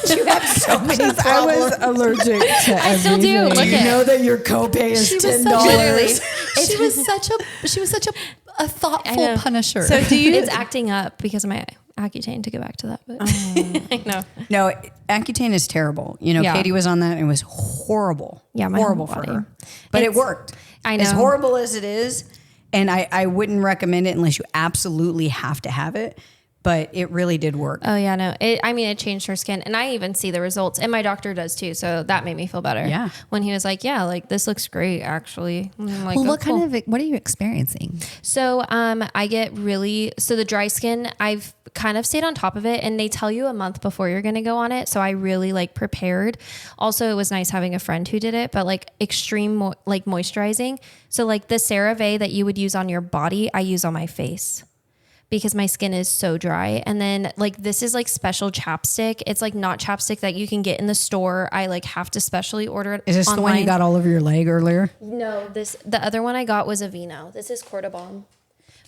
You have so many I problems. was allergic to I still do. everything. Look You at know that your copay is $10. literally. She was such a thoughtful know. punisher. So do you? It's acting up because of my Accutane, to go back to that. But I know. No, Accutane is terrible. You know, Yeah. Katie was on that and it was horrible. Yeah, my horrible whole for body. her. But it It's- worked. I know. As horrible as it is, and I wouldn't recommend it unless you absolutely have to have it. But it really did work. Oh yeah, no. It changed her skin, and I even see the results, and my doctor does too. So that made me feel better. Yeah. When he was like, "Yeah, like this looks great, actually." I'm like, well, "Oh, what cool." what are you experiencing? So I get so the dry skin, I've kind of stayed on top of it, and they tell you a month before you're going to go on it. So I really like prepared. Also, it was nice having a friend who did it, but like extreme moisturizing. So like the CeraVe that you would use on your body, I use on my face, because my skin is so dry. And then like, this is like special chapstick. It's like not chapstick that you can get in the store. I like have to specially order it. Is this the one you got all over your leg earlier? No, the other one I got was Aveeno. This is Cortibon.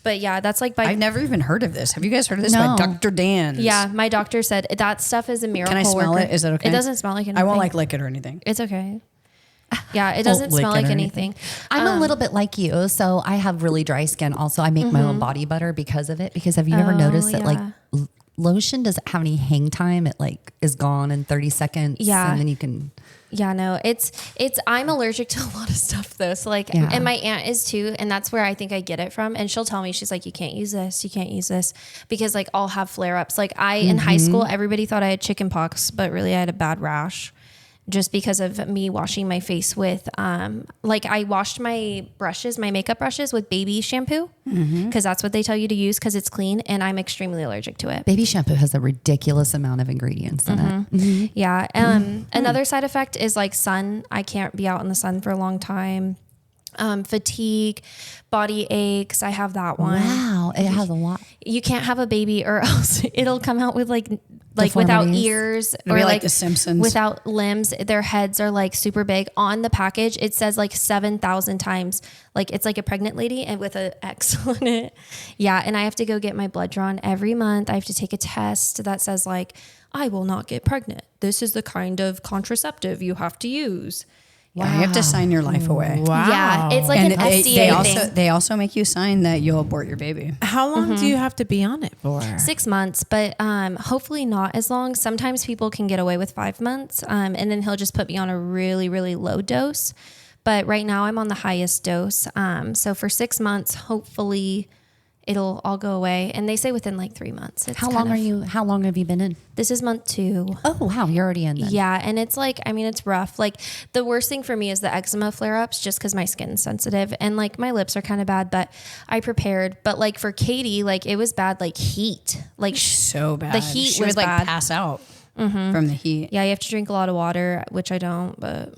But yeah, that's like by I've never even heard of this. Have you guys heard of this? No. By Dr. Dan's. yeah, my doctor said that stuff is a miracle. Can I smell worker. it? Is that okay? It doesn't smell like anything. I won't like lick it or anything. It's okay. Yeah, it doesn't lick smell it like or anything. I'm a little bit like you, so I have really dry skin. Also, I make my own body butter because of it. Because have you ever noticed that like lotion doesn't have any hang time? It like is gone in 30 seconds. Yeah. And then you can. Yeah, no, it's I'm allergic to a lot of stuff though. So like, Yeah. and my aunt is too, and that's where I think I get it from. And she'll tell me, she's like, you can't use this, because like I'll have flare ups. Like in high school, everybody thought I had chicken pox, but really I had a bad rash, just because of me washing my face with like I washed my makeup brushes with baby shampoo, because that's what they tell you to use because it's clean, and I'm extremely allergic to it. Baby shampoo has a ridiculous amount of ingredients in it. Yeah. Another side effect is like sun. I can't be out in the sun for a long time. Fatigue, body aches. I have that one. Wow, it has a lot. You can't have a baby or else it'll come out with like without Deformities. ears, It'll or be like like The Simpsons. without limbs. Their heads are like super big. On the package, it says like 7,000 times. Like it's like a pregnant lady and with an X on it. Yeah. And I have to go get my blood drawn every month. I have to take a test that says like, I will not get pregnant. This is the kind of contraceptive you have to use. Yeah, you have to sign your life away. Wow. Yeah, it's like And an they FDA thing. they also make you sign that you'll abort your baby. How long do you have to be on it for? 6 months, but hopefully not as long. Sometimes people can get away with 5 months, and then he'll just put me on a really, really low dose. But right now I'm on the highest dose. So for 6 months, hopefully it'll all go away. And they say within like 3 months. It's How long have you been in? This is month 2. Oh, wow. You're already in then. Yeah. And it's like, I mean, it's rough. Like the worst thing for me is the eczema flare ups just because my skin's sensitive and like my lips are kind of bad, but I prepared. But like for Katie, like it was bad, like heat. Like So bad. The heat she was would like bad. pass out from the heat. Yeah, you have to drink a lot of water, which I don't, but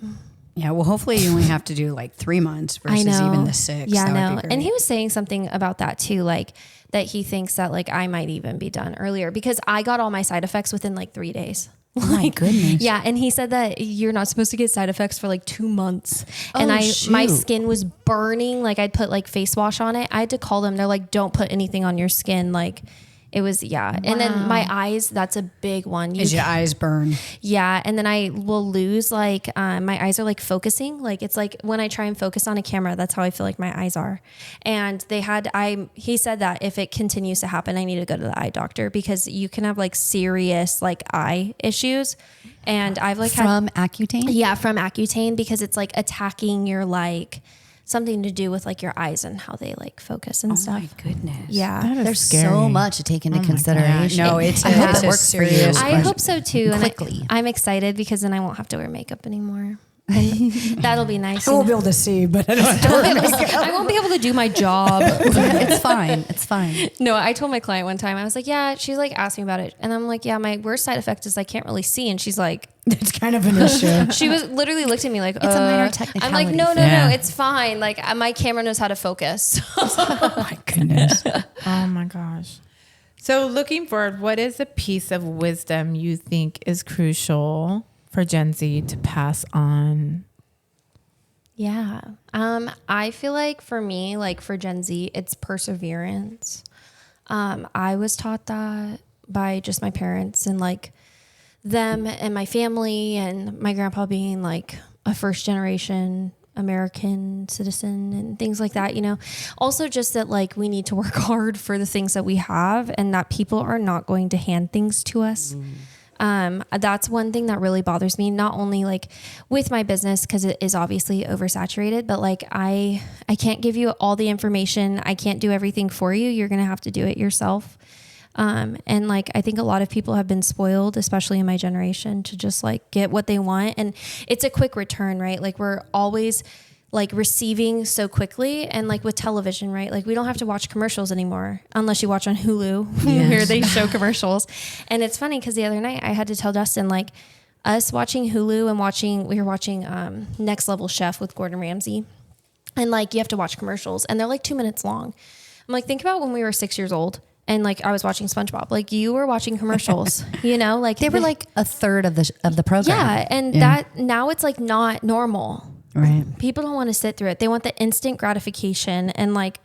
Yeah, well, hopefully you only have to do like 3 months versus even the 6. Yeah, That would no. be great. And he was saying something about that too, like that he thinks that like I might even be done earlier because I got all my side effects within like 3 days. Oh my goodness. Yeah, and he said that you're not supposed to get side effects for like 2 months. And Oh, my shoot. skin was burning, like I'd put like face wash on it. I had to call them. They're like, don't put anything on your skin. Like it was, yeah. And then my eyes, that's a big one. Is your eyes burn? Yeah, and then I will lose like my eyes are like focusing. Like it's like when I try and focus on a camera, that's how I feel like my eyes are. And he said that if it continues to happen, I need to go to the eye doctor because you can have like serious like eye issues. And I've like From Accutane? yeah, from Accutane because it's like attacking your like something to do with like your eyes and how they like focus and stuff. My goodness. Yeah. That is There's scary. so much to take into consideration. No, it's I hope a it works for you. serious I hope so too. And Quickly. I'm excited because then I won't have to wear makeup anymore. And that'll be nice. I won't be able to see, but I don't have to wear makeup. I won't be able to do my job. It's fine. It's fine. No, I told my client one time, I was like, yeah, she's like asking about it. And I'm like, yeah, my worst side effect is I can't really see. And she's like, It's kind of an issue. she was literally looked at me like, It's a minor I'm technicality. like, no, Yeah. it's fine. Like my camera knows how to focus. Oh my goodness. Oh my gosh. So looking forward, what is a piece of wisdom you think is crucial for Gen Z to pass on? Yeah. I feel like for me, like for Gen Z, it's perseverance. I was taught that by just my parents and like them and my family and my grandpa being like a first generation American citizen and things like that, you know. Also just that like we need to work hard for the things that we have and that people are not going to hand things to us. That's one thing that really bothers me, not only like with my business, because it is obviously oversaturated, but like I can't give you all the information. I can't do everything for you. You're going to have to do it yourself. And like, I think a lot of people have been spoiled, especially in my generation, to just like get what they want. And it's a quick return, right? Like we're always like receiving so quickly, and like with television, right? Like we don't have to watch commercials anymore unless you watch on Hulu where they show commercials. And it's funny because the other night I had to tell Dustin, like us watching Hulu and we were watching Next Level Chef with Gordon Ramsay, and like you have to watch commercials and they're like 2 minutes long. I'm like, think about when we were 6 years old and like I was watching SpongeBob, like you were watching commercials, you know, like They were like a third of the program. yeah. And that now it's like not normal. Right. People don't want to sit through it. They want the instant gratification, and like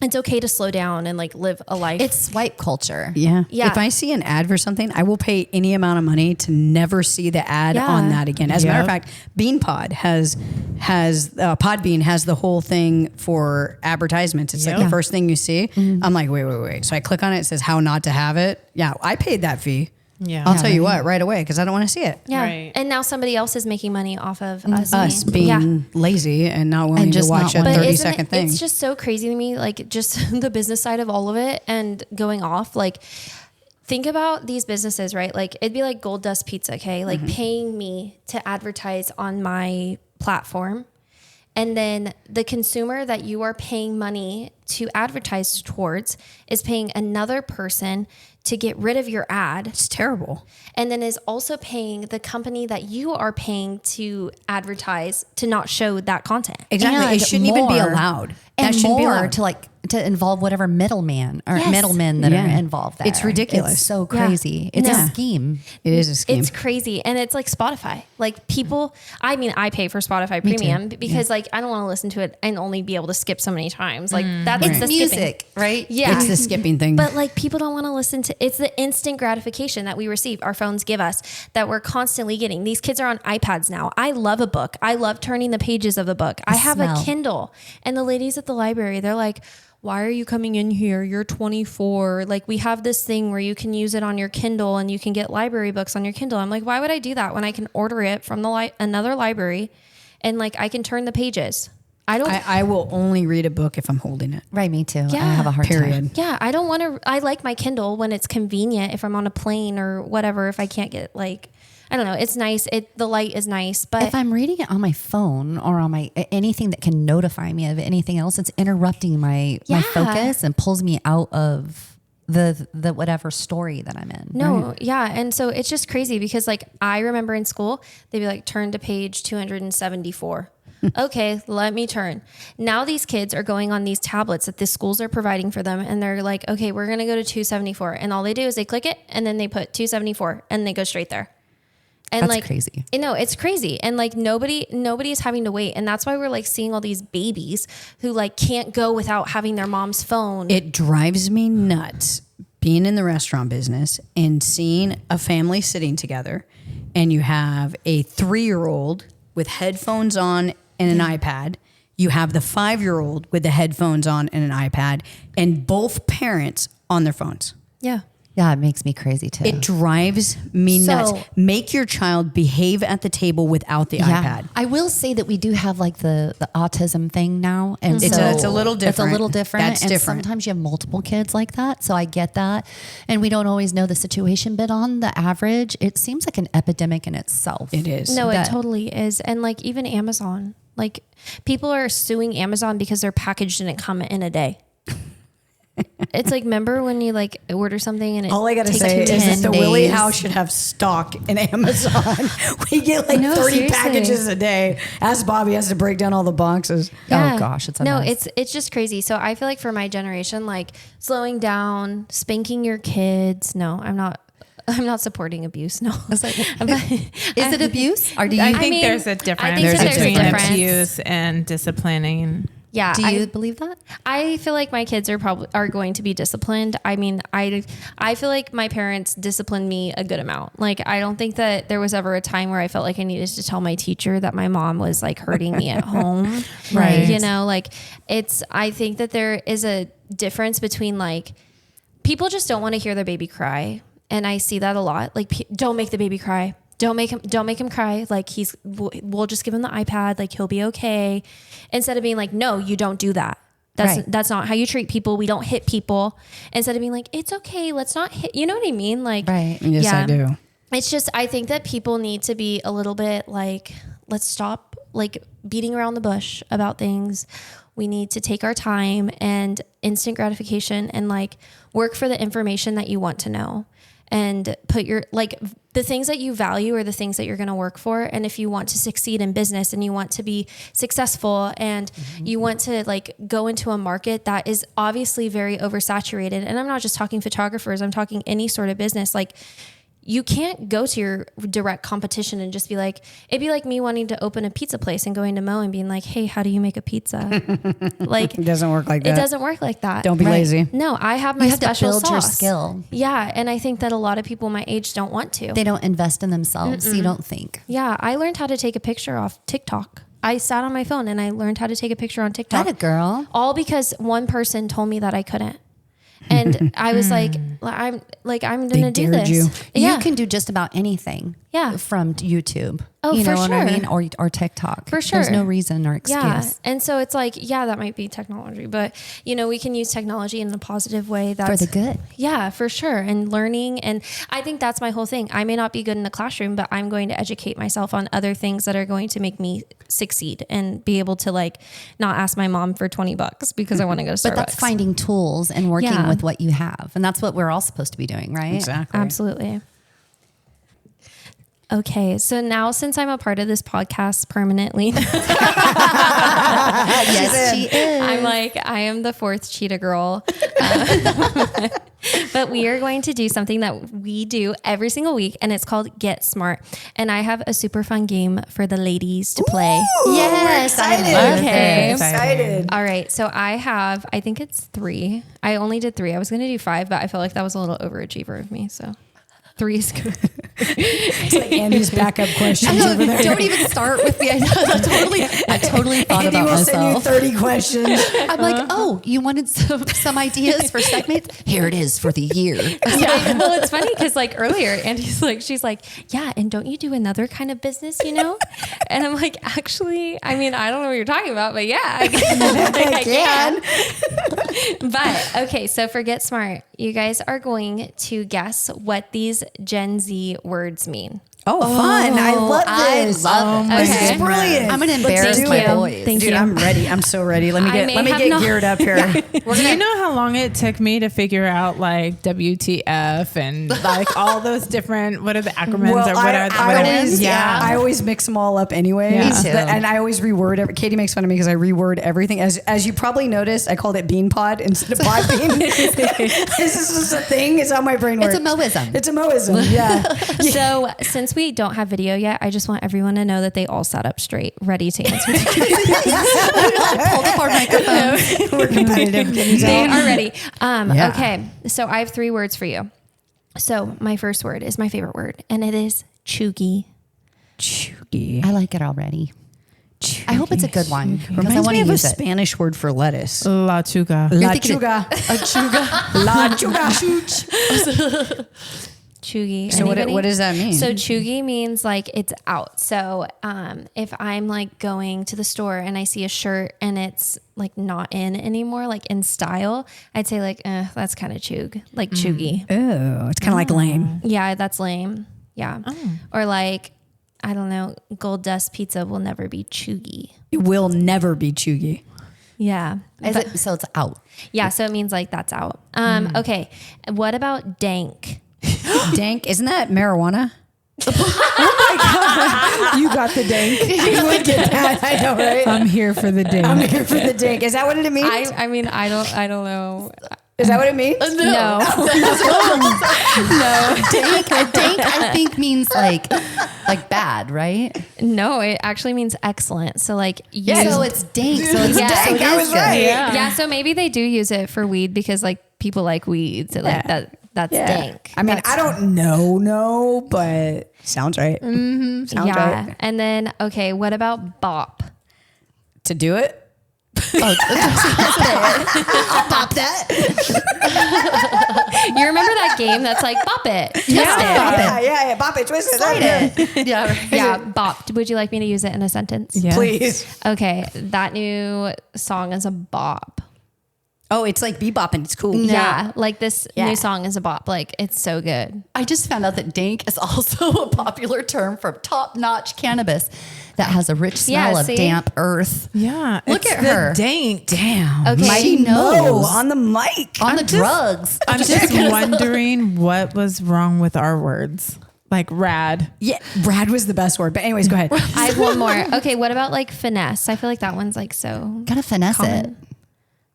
it's okay to slow down and like live a life. It's swipe culture. Yeah. Yeah. If I see an ad for something, I will pay any amount of money to never see the ad Yeah. on that again. As a matter of Yep. fact, BeanPod has Podbean has the whole thing for advertisements. It's like Yep. the first thing you see. I'm like, wait. So I click on it. It says how not to have it. Yeah, I paid that fee. Yeah. I'll tell you what, right away, because I don't want to see it. yeah. Right. And now somebody else is making money off of us. Us being Yeah. lazy and not willing And to just watch a not wanting- 30-second thing. It's just so crazy to me, like just the business side of all of it and going off. Like, think about these businesses, right? Like, it'd be like Gold Dust Pizza, okay? Like, paying me to advertise on my platform. And then the consumer that you are paying money to advertise towards is paying another person to get rid of your ad. It's terrible. And then is also paying the company that you are paying to advertise to not show that content. Exactly. And It shouldn't even be more- allowed. And That shouldn't be more allowed. to like to involve whatever middleman or middlemen that are involved there. It's ridiculous. It's so crazy. It's a scheme. It is a scheme. It's crazy. And it's like Spotify. Like people, I mean, I pay for Spotify Premium because like I don't want to listen to it and only be able to skip so many times. Like that's It's the music, skipping. right? Yeah. It's the skipping thing. But like people don't want to listen to, it's the instant gratification that we receive, our phones give us, that we're constantly getting. These kids are on iPads now. I love a book. I love turning the pages of a book. I have smell. a Kindle. And the ladies at the library, they're like, why are you coming in here? You're 24. Like we have this thing where you can use it on your Kindle and you can get library books on your Kindle. I'm like, why would I do that when I can order it from the another library and like I can turn the pages? I will only read a book if I'm holding it. Right, me too. Yeah. I have a hard time. Period. Yeah, I don't want to. I like my Kindle when it's convenient. If I'm on a plane or whatever, if I can't get like, I don't know, it's nice. The light is nice, but If I'm reading it on my phone or on my anything that can notify me of anything else, it's interrupting my focus and pulls me out of the whatever story that I'm in. no, yeah, and so it's just crazy because like I remember in school they'd be like, turn to page 274. Okay, let me turn. Now these kids are going on these tablets that the schools are providing for them, and they're like, okay, we're gonna go to 274, and all they do is they click it, and then they put 274, and they go straight there. And That's like crazy. You know, it's crazy. And like nobody is having to wait. And that's why we're like seeing all these babies who like can't go without having their mom's phone. It drives me nuts being in the restaurant business and seeing a family sitting together and you have a 3-year-old with headphones on and an iPad. You have the 5-year-old with the headphones on and an iPad and both parents on their phones. Yeah. Yeah, it makes me crazy too. It drives me nuts. Make your child behave at the table without the iPad. I will say that we do have like the autism thing now. And It's a little different. It's a little different. That's and different. sometimes you have multiple kids like that. So I get that. And we don't always know the situation, but on the average, it seems like an epidemic in itself. It is. No, it totally is. And like even Amazon, like people are suing Amazon because their package didn't come in a day. It's like, remember when you like order something and it All I gotta takes say you is 10 that the Willie days. House should have stock in Amazon. We get like 30 seriously. packages a day. As Bobby has to break down all the boxes. Oh gosh, it's a no, mess. it's just crazy. So I feel like for my generation, like slowing down, spanking your kids. No, I'm not supporting abuse. No, Is it abuse? Or do you? I I think mean, there's a I difference think that there's a between difference. abuse and disciplining. yeah. do you believe that? I feel like my kids are going to be disciplined. I mean, I feel like my parents disciplined me a good amount. Like, I don't think that there was ever a time where I felt like I needed to tell my teacher that my mom was like hurting me at home. Right. You know, like I think that there is a difference between like, people just don't want to hear their baby cry. And I see that a lot. Like, don't make the baby cry. Don't make him cry. Like we'll just give him the iPad. Like he'll be okay. Instead of being like, no, you don't do that. That's not how you treat people. We don't hit people. Instead of being like, it's okay. Let's not hit. You know what I mean? Like, Right. Yes, I do. It's just, I think that people need to be a little bit like, let's stop like beating around the bush about things. We need to take our time and instant gratification and like work for the information that you want to know. And put your, like, the things that you value are the things that you're going to work for. And if you want to succeed in business and you want to be successful and you want to like go into a market that is obviously very oversaturated. And I'm not just talking photographers, I'm talking any sort of business. Like, you can't go to your direct competition and just be like, it'd be like me wanting to open a pizza place and going to Mo and being like, hey, how do you make a pizza? Like, It doesn't work like that. it doesn't work like that. Don't be lazy. No, I have my You have to special build your sauce. skill. Yeah. And I think that a lot of people my age don't want to. They don't invest in themselves. You don't think. Yeah. I learned how to take a picture off TikTok. I sat on my phone and I learned how to take a picture on TikTok. That a girl. All because one person told me that I couldn't. And I was like, I'm going to do dared this. you. Yeah. You can do just about anything. Yeah. From YouTube. Oh, you know for what I sure. mean? Or TikTok. For sure. There's no reason or excuse. Yeah. And so it's like, yeah, that might be technology, but you know, we can use technology in a positive way. That's For the good. Yeah, for sure. And learning. And I think that's my whole thing. I may not be good in the classroom, but I'm going to educate myself on other things that are going to make me succeed and be able to like not ask my mom for $20 because I want to go to Starbucks. But that's finding tools and working Yeah. with what you have. And that's what we're all supposed to be doing, right? Exactly. Absolutely. Okay, so now since I'm a part of this podcast permanently, Yes, she is. I'm like, I am the fourth cheetah girl. But we are going to do something that we do every single week, and it's called Get Smart. And I have a super fun game for the ladies to play. Yes, I love Okay. this. Excited. All right. So I think it's 3. I only did 3. I was going to do 5, but I felt like that was a little overachiever of me. So 3 is good. It's like Andy's backup questions I know, over there. don't even start with me. I totally thought Andy about will send you myself. 30 questions. I'm like, oh, you wanted some ideas for segments? Here it is for the year. Yeah. Well, it's funny because like earlier, Andy's like, she's like, yeah, and don't you do another kind of business, you know? And I'm like, actually, I mean, I don't know what you're talking about, but yeah, I can. But okay, so for Get Smart, you guys are going to guess what these Gen Z words mean. Oh, fun. I love this. This Okay. is brilliant. I'm going to embarrass Thank my you. boys. Thank Dude, you. I'm ready. I'm so ready. Let me I may get have not- geared up here. Do you know how long it took me to figure out like WTF and like all those different, what are the acronyms or what are the always- yeah. I always mix them all up anyway. Yeah. Me too. And I always reword every. Katie makes fun of me because I reword everything. As you probably noticed, I called it Bean Pod instead of Pod Bean. This is just a thing. It's how my brain works. It's a Moism. It's a Moism. Yeah. So since we don't have video yet, I just want everyone to know that they all sat up straight, ready to answer. Hold up our microphones. We're competitive. They are ready. Yeah. Okay, so I have 3 words for you. So my first word is my favorite word, and it is chuggy. Chuggy. I like it already. I hope it's a good one because I Reminds want me to of a use it. Spanish word for lettuce. La chuga. La thinking chuga. La chuga. Chuggy. So Anybody? what does that mean? So chuggy means like it's out. So if I'm like going to the store and I see a shirt and it's like not in anymore, like in style, I'd say like, that's kind of chug, like chuggy. Oh, it's kind of like lame. Yeah, that's lame. Yeah. Or like, I don't know, Gold Dust Pizza will never be chuggy. It will never be chuggy. Yeah. So it's out. Yeah. So it means like that's out. Okay. What about dank? Dank, isn't that marijuana? You got the dank. I would get that. I know, right? I'm here for the dank. I'm here for the dank. Is that what it means? I mean, I don't know. Is that what it means? No. Dank, I think means like bad, right? No, it actually means excellent. So like, So it's dank. So it's Yeah. so it Dank, I is was good. right. yeah. So maybe they do use it for weed because like people like weed. So like that's dank. I mean, I don't know, but sounds right. Sounds Yeah. right. And then, okay, what about bop? To do it? I'll pop that. You remember that game that's like bop it? Twist it. Yeah. Bop it, twist it. Slide it. Yeah. Right. Yeah, bop. Would you like me to use it in a sentence? Yes. Please. Okay, that new song is a bop. Oh, it's like bebopping. It's cool. Yeah, like this Yeah. new song is a bop. Like it's so good. I just found out that dank is also a popular term for top-notch cannabis that has a rich smell Yeah, of see? damp earth. Yeah. Look it's at the her. dank. Damn. Okay. Mighty Mo knows. on the mic. On the drugs. I'm just wondering what was wrong with our words. Like rad. Yeah, rad was the best word. But anyways, go ahead. I have one more. Okay, what about like finesse? I feel like that one's like so Gotta finesse it.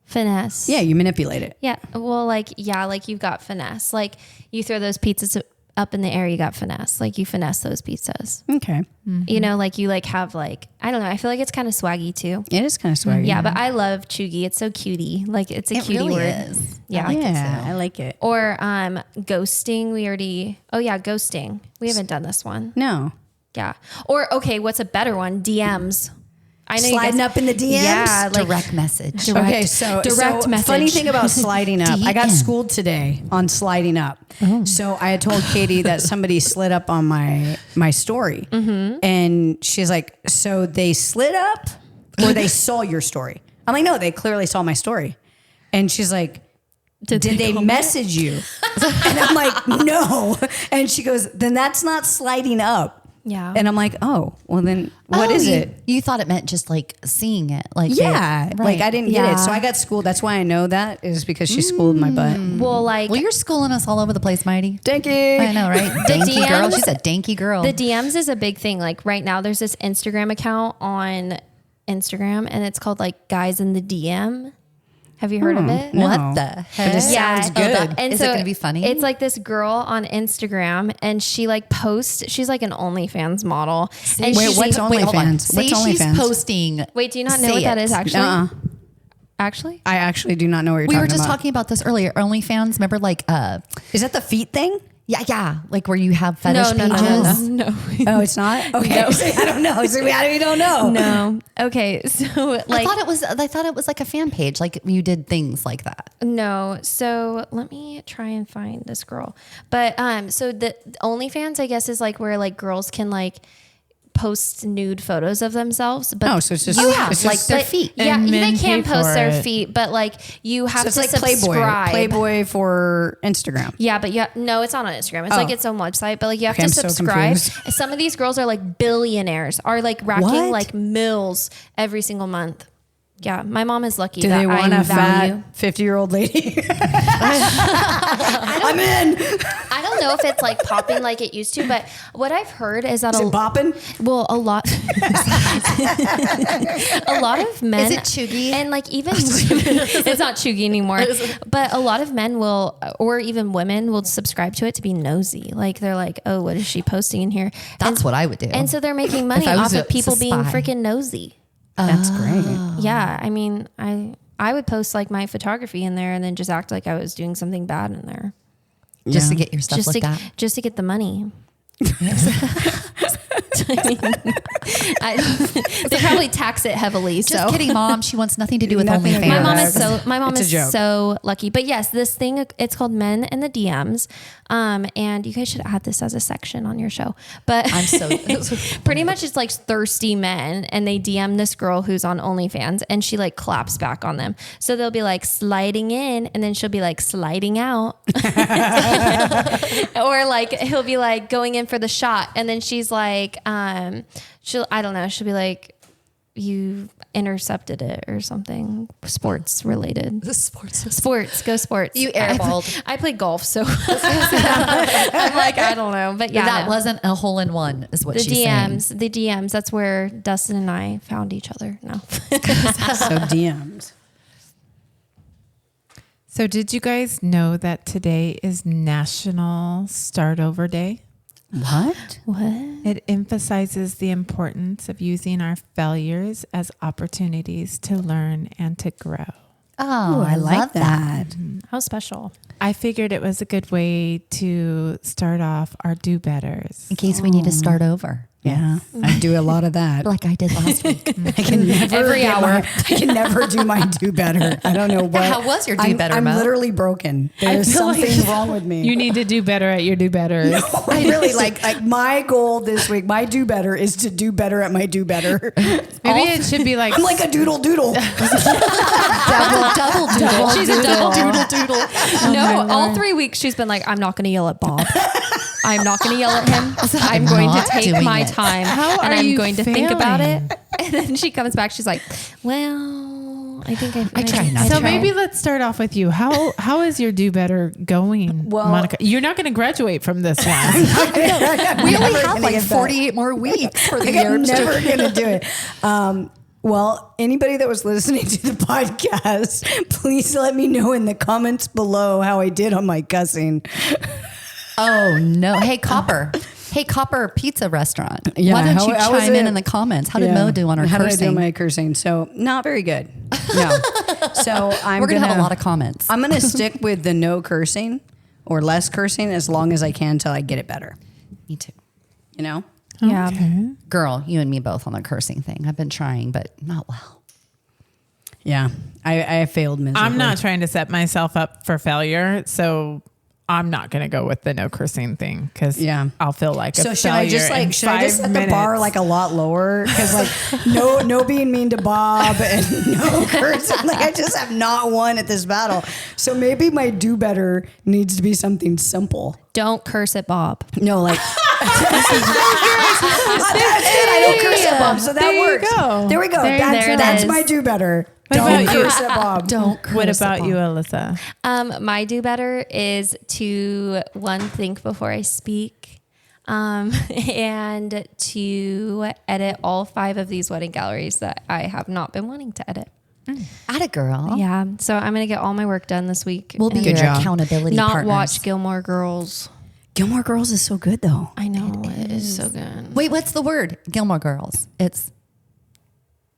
finesse. Yeah, you manipulate it. Yeah. Well, like, yeah, like you've got finesse. Like you throw those pizzas up in the air, you got finesse. Like you finesse those pizzas. Okay. You know, like you like have like, I don't know. I feel like it's kind of swaggy too. It is kind of swaggy. Yeah, but I love chuggy. It's so cutie. Like it's a It cutie really word. is. Yeah. Yeah, I like it. Or ghosting. Ghosting. We haven't done this one. No. Yeah. Or okay, what's a better one? DMs. I know Sliding you guys, up in the DMs? Yeah, like Direct message. Okay, so direct message. Funny thing about sliding up, I got DM. schooled today on sliding up. So I had told Katie that somebody slid up on my story, and she's like, "So they slid up, or they saw your story?" I'm like, "No, they clearly saw my story," and she's like, "Did they message you?" And I'm like, "No," and she goes, "Then that's not sliding up." Yeah. And I'm like, "Oh, well then, what is it?" You thought it meant just like seeing it. Like Yeah, right. like I didn't get Yeah. it. So I got schooled. That's why I know that is because she schooled my butt. well, like Well, you're schooling us all over the place, Mighty. Thank you. I know, right? Danky girl. DMs She's a danky girl. the DMs is a big thing. Like right now, there's this Instagram account on Instagram, and it's called like Guys in the DM. Have you heard of it? No. What the heck? But it sounds good. And Is it gonna be funny? It's like this girl on Instagram, and she like posts. She's like an OnlyFans model. And Wait, she's what's hold on. OnlyFans? Say What's she's OnlyFans? posting. Wait, do you not know Say what that it. is actually? Actually, I actually do not know what you're We talking were just about. talking about this earlier. OnlyFans, remember like Is that the feet thing? yeah, like where you have fetish pages. no. Oh, it's not? Okay. See, I don't know. See, we don't know. No. Okay. So like, I thought it was like a fan page, like you did things like that. no. So let me try and find this girl. But so the OnlyFans, I guess, is like where like girls can like post nude photos of themselves. But Oh, so it's just, it's like just their but- feet. Yeah, And they men can pay post for their it. feet, but like you have so it's to like subscribe. Playboy for Instagram. Yeah, but no, it's not on Instagram. It's like its own website, but like you have Okay, to I'm so subscribe. confused. Some of these girls are like billionaires, are like racking What? like mills every single month. Yeah, my mom is lucky Do that they want I a value. fat 50-year-old lady? I'm in. I don't know if it's like popping like it used to, but what I've heard is that Is it bopping? a lot of men Is it chuggy? and like even it's not chuggy anymore, but a lot of men will, or even women will subscribe to it to be nosy. Like they're like, oh, what is she posting in here? That's what I would do. And so they're making money I off was of people a being spy. freaking nosy. That's great. Yeah, I mean, I would post like my photography in there and then just act like I was doing something bad in there, just to Yeah. get your stuff just looked to at. just to get the money. They probably tax it heavily. Just so kidding, Mom. She wants nothing to do with Nothing to do OnlyFans. with my mom It's a is joke. so lucky. But yes, this thing, it's called Men in the DMs. And you guys should add this as a section on your show. But I'm so pretty much it's like thirsty men, and they DM this girl who's on OnlyFans, and she like claps back on them. So they'll be like sliding in, and then she'll be like sliding out. Or like he'll be like going in for the shot, and then she's like I don't know, she'll be like, you intercepted it or something sports related. the sports. Go sports. You airballed. I play golf, so I'm like, I don't know, but yeah, that no. wasn't a hole in one, is what The she's saying. DMs, the DMs. That's where Dustin and I found each other. No, So DMs. So did you guys know that today is National Start Over Day? What? what? It emphasizes the importance of using our failures as opportunities to learn and to grow. Oh, I like love that. How special? I figured it was a good way to start off our do-betters. In case we need to start over. Yeah, I do a lot of that. Like I did last week. I can never Every get hour. I can never do my do better. I don't know what. How was your do I'm- better, I'm Mo? literally broken. There's feel like something wrong with me. You need to do better at your do-betters. I really like my goal this week. My do better is to do better at my do better. Maybe it should be like I'm like a doodle. double doodle. She's a double doodle doodle. No, all 3 weeks she's been like, I'm not going to yell at Bob. I'm not going to yell at him. I'm going to not take doing my it. time How and are I'm you going to think about failing? it. And then she comes back. She's like, well, I think I try not So to. maybe let's start off with you. How is your do better going, Well- Monica? You're not going to graduate from this one. We only have like 48 more weeks for the year. I'm never gonna do it. Well, anybody that was listening to the podcast, please let me know in the comments below how I did on my cussing. Oh no! Hey Copper. Hey Copper Pizza Restaurant. Yeah, Why don't you how was chime in it? the comments? How did Mo do on our How cursing? did I do my cursing? So not very good. No. So We're gonna have a lot of comments. I'm gonna stick with the no cursing or less cursing as long as I can until I get it better. Me too. You know? Yeah. Girl, you and me both on the cursing thing. I've been trying, but not well. Yeah. I failed miserably. I'm not trying to set myself up for failure, so I'm not going to go with the no cursing thing because Yeah. I'll feel like a So should I failure just in should I just 5 set the bar minutes. like a lot lower? Because like no being mean to Bob and no cursing. Like I just have not won at this battle. So maybe my do better needs to be something simple. Don't curse at Bob. No, like that's it. I don't curse at Bob, so that There you works. go. There we go. There it That's is. my do better. What Don't about you? curse at Bob. Don't curse What at about Bob. you, Alyssa? My do better is to think before I speak, and to edit all 5 of these wedding galleries that I have not been wanting to edit. I Atta girl. Yeah. So I'm going to get all my work done this week. We'll be and your job. accountability not partners. watch Gilmore Girls. Gilmore Girls is so good though. I know. It is so good. Wait, what's the word? Gilmore Girls. It's,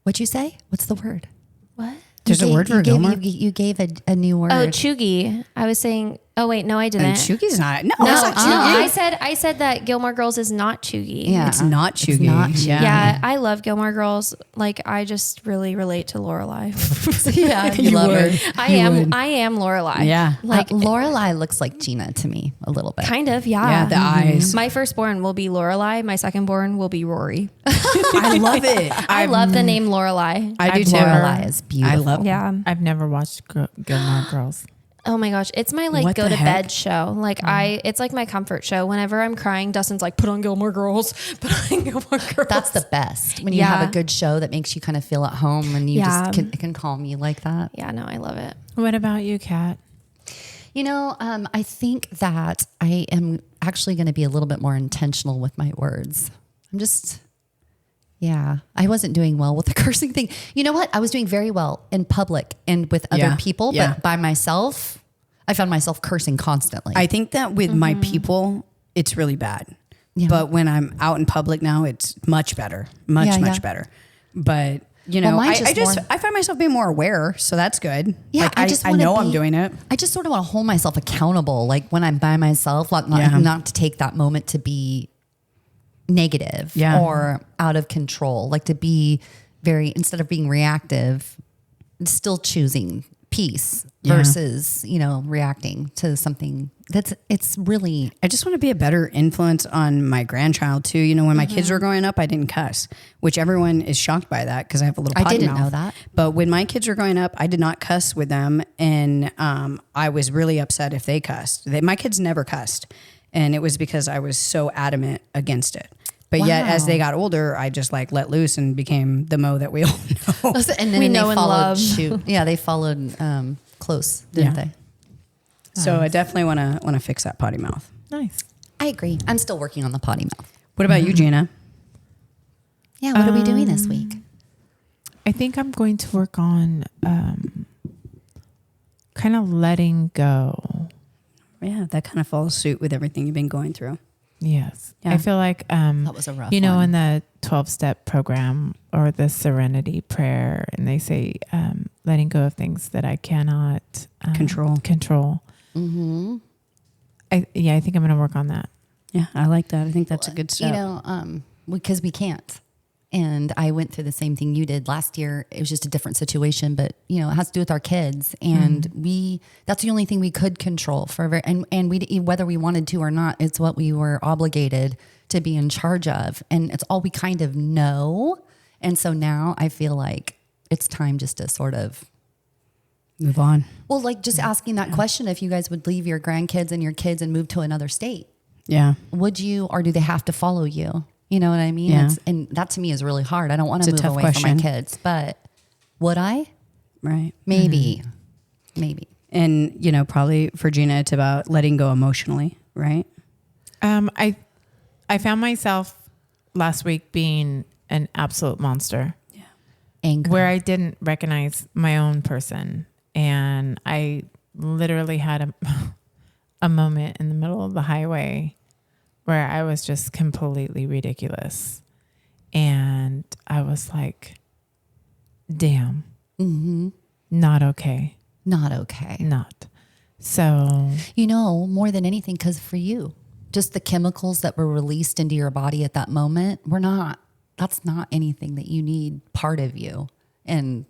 what'd you say? What's the word? What? There's a word for Gilmore. You gave a new word. Oh, chuggy. I was saying, oh wait, no, I didn't. And Chugi's not. No, No, it's not Chugi. I said that Gilmore Girls is not chuggy. Yeah. It's not Chugi. not Chugi. Yeah, I love Gilmore Girls. Like, I just really relate to Lorelai. Yeah, You love would. her. I am Lorelai. Yeah. Like, Lorelai looks like Gina to me a little bit. kind of, yeah. Yeah, the eyes. My firstborn will be Lorelai. My secondborn will be Rory. I love it. I love the name Lorelai. I do too. Lorelai is beautiful. I love. Yeah. I've never watched Gilmore Girls. Oh my gosh, it's my like What go the to heck? bed show. Like it's like my comfort show. Whenever I'm crying, Dustin's like, "Put on Gilmore Girls." Put on Gilmore Girls. That's the best when you have Yeah. a good show that makes you kind of feel at home and you Yeah. just it can calm you like that. Yeah, no, I love it. What about you, Kat? You know, I think that I am actually going to be a little bit more intentional with my words. I wasn't doing well with the cursing thing. You know what? I was doing very well in public and with other Yeah. people, Yeah. but by myself, I found myself cursing constantly. I think that with my people, it's really bad. Yeah. But when I'm out in public now, it's much better, much Yeah. better. But you Well, know, mine's I just I find myself being more aware, so that's good. Yeah, like, I just I wanna know I'm be- doing it. I just sort of want to hold myself accountable, like when I'm by myself, Yeah. not to take that moment to be negative Yeah. or out of control, like to be instead of being reactive, still choosing peace Yeah. versus, reacting to something it's really, I just want to be a better influence on my grandchild too. You know, when my kids were growing up, I didn't cuss, which everyone is shocked by that because I have a little I potty didn't mouth. know that. But when my kids were growing up, I did not cuss with them, and I was really upset if they cussed. My kids never cussed, and it was because I was so adamant against it. But yet, as Wow. they got older, I just like let loose and became the Mo that we all know. and then We they know and followed love. suit. Yeah, they followed close, didn't Yeah. they? So I definitely want to fix that potty mouth. Nice. I agree. I'm still working on the potty mouth. What about you, Gina? Yeah, what are we doing this week? I think I'm going to work on kind of letting go. Yeah, that kind of follows suit with everything you've been going through. Yes. Yeah. I feel like That was a rough you know, one. in the 12-step program or the serenity prayer, and they say letting go of things that I cannot control. Mm-hmm. I think I'm going to work on that. Yeah, I like that. I think that's a good step. You know, because we can't. And I went through the same thing you did last year. It was just a different situation, but it has to do with our kids. And that's the only thing we could control and we, whether we wanted to or not, it's what we were obligated to be in charge of. And it's all we kind of know. And so now I feel like it's time just to sort of Move on. well, like just asking that question, if you guys would leave your grandkids and your kids and move to another state, Yeah. would you, or do they have to follow you? You know what I mean? Yeah. And that to me is really hard. I don't want to It's a move tough away from question. my kids, but would I? Right. Maybe. Maybe. And, probably for Gina, it's about letting go emotionally, right? I found myself last week being an absolute monster Anger. where I didn't recognize my own person. And I literally had a moment in the middle of the highway where I was just completely ridiculous. And I was like, damn, not okay. Not okay. Not. So, More than anything, because for you, just the chemicals that were released into your body at that moment, that's not anything that you need part of you. And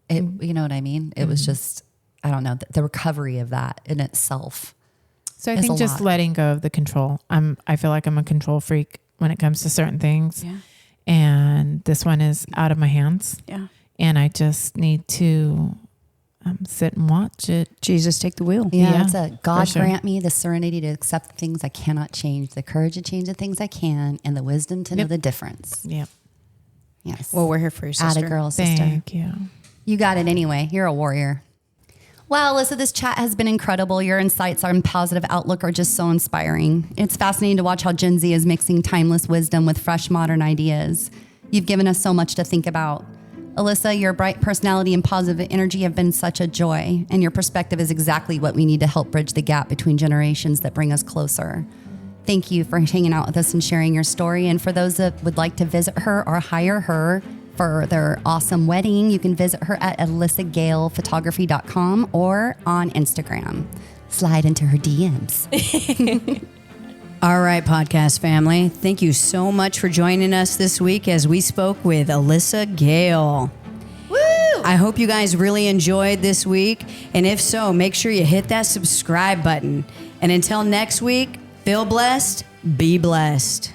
it, you know what I mean? It was just, I don't know, the recovery of that in itself. so I It's think a just lot. letting go of the control. I feel like I'm a control freak when it comes to certain things. Yeah. And this one is out of my hands. Yeah. And I just need to sit and watch it. Jesus, take the wheel. Yeah, Yeah, it's a God sure. grant me the serenity to accept the things I cannot change, the courage to change the things I can, and the wisdom to know Yep. the difference. Yep. Yes. Well, we're here for your sister. Atta girl, sister. Thank you. You got it anyway. You're a warrior. Wow, Alyssa, this chat has been incredible. Your insights and positive outlook are just so inspiring. It's fascinating to watch how Gen Z is mixing timeless wisdom with fresh modern ideas. You've given us so much to think about. Alyssa, your bright personality and positive energy have been such a joy, and your perspective is exactly what we need to help bridge the gap between generations that bring us closer. Thank you for hanging out with us and sharing your story. And for those that would like to visit her or hire her for their awesome wedding, you can visit her at alyssagalephotography.com or on Instagram. Slide into her DMs. All right, podcast family. Thank you so much for joining us this week as we spoke with Alyssa Gayle. Woo! I hope you guys really enjoyed this week. And if so, make sure you hit that subscribe button. And until next week, feel blessed, be blessed.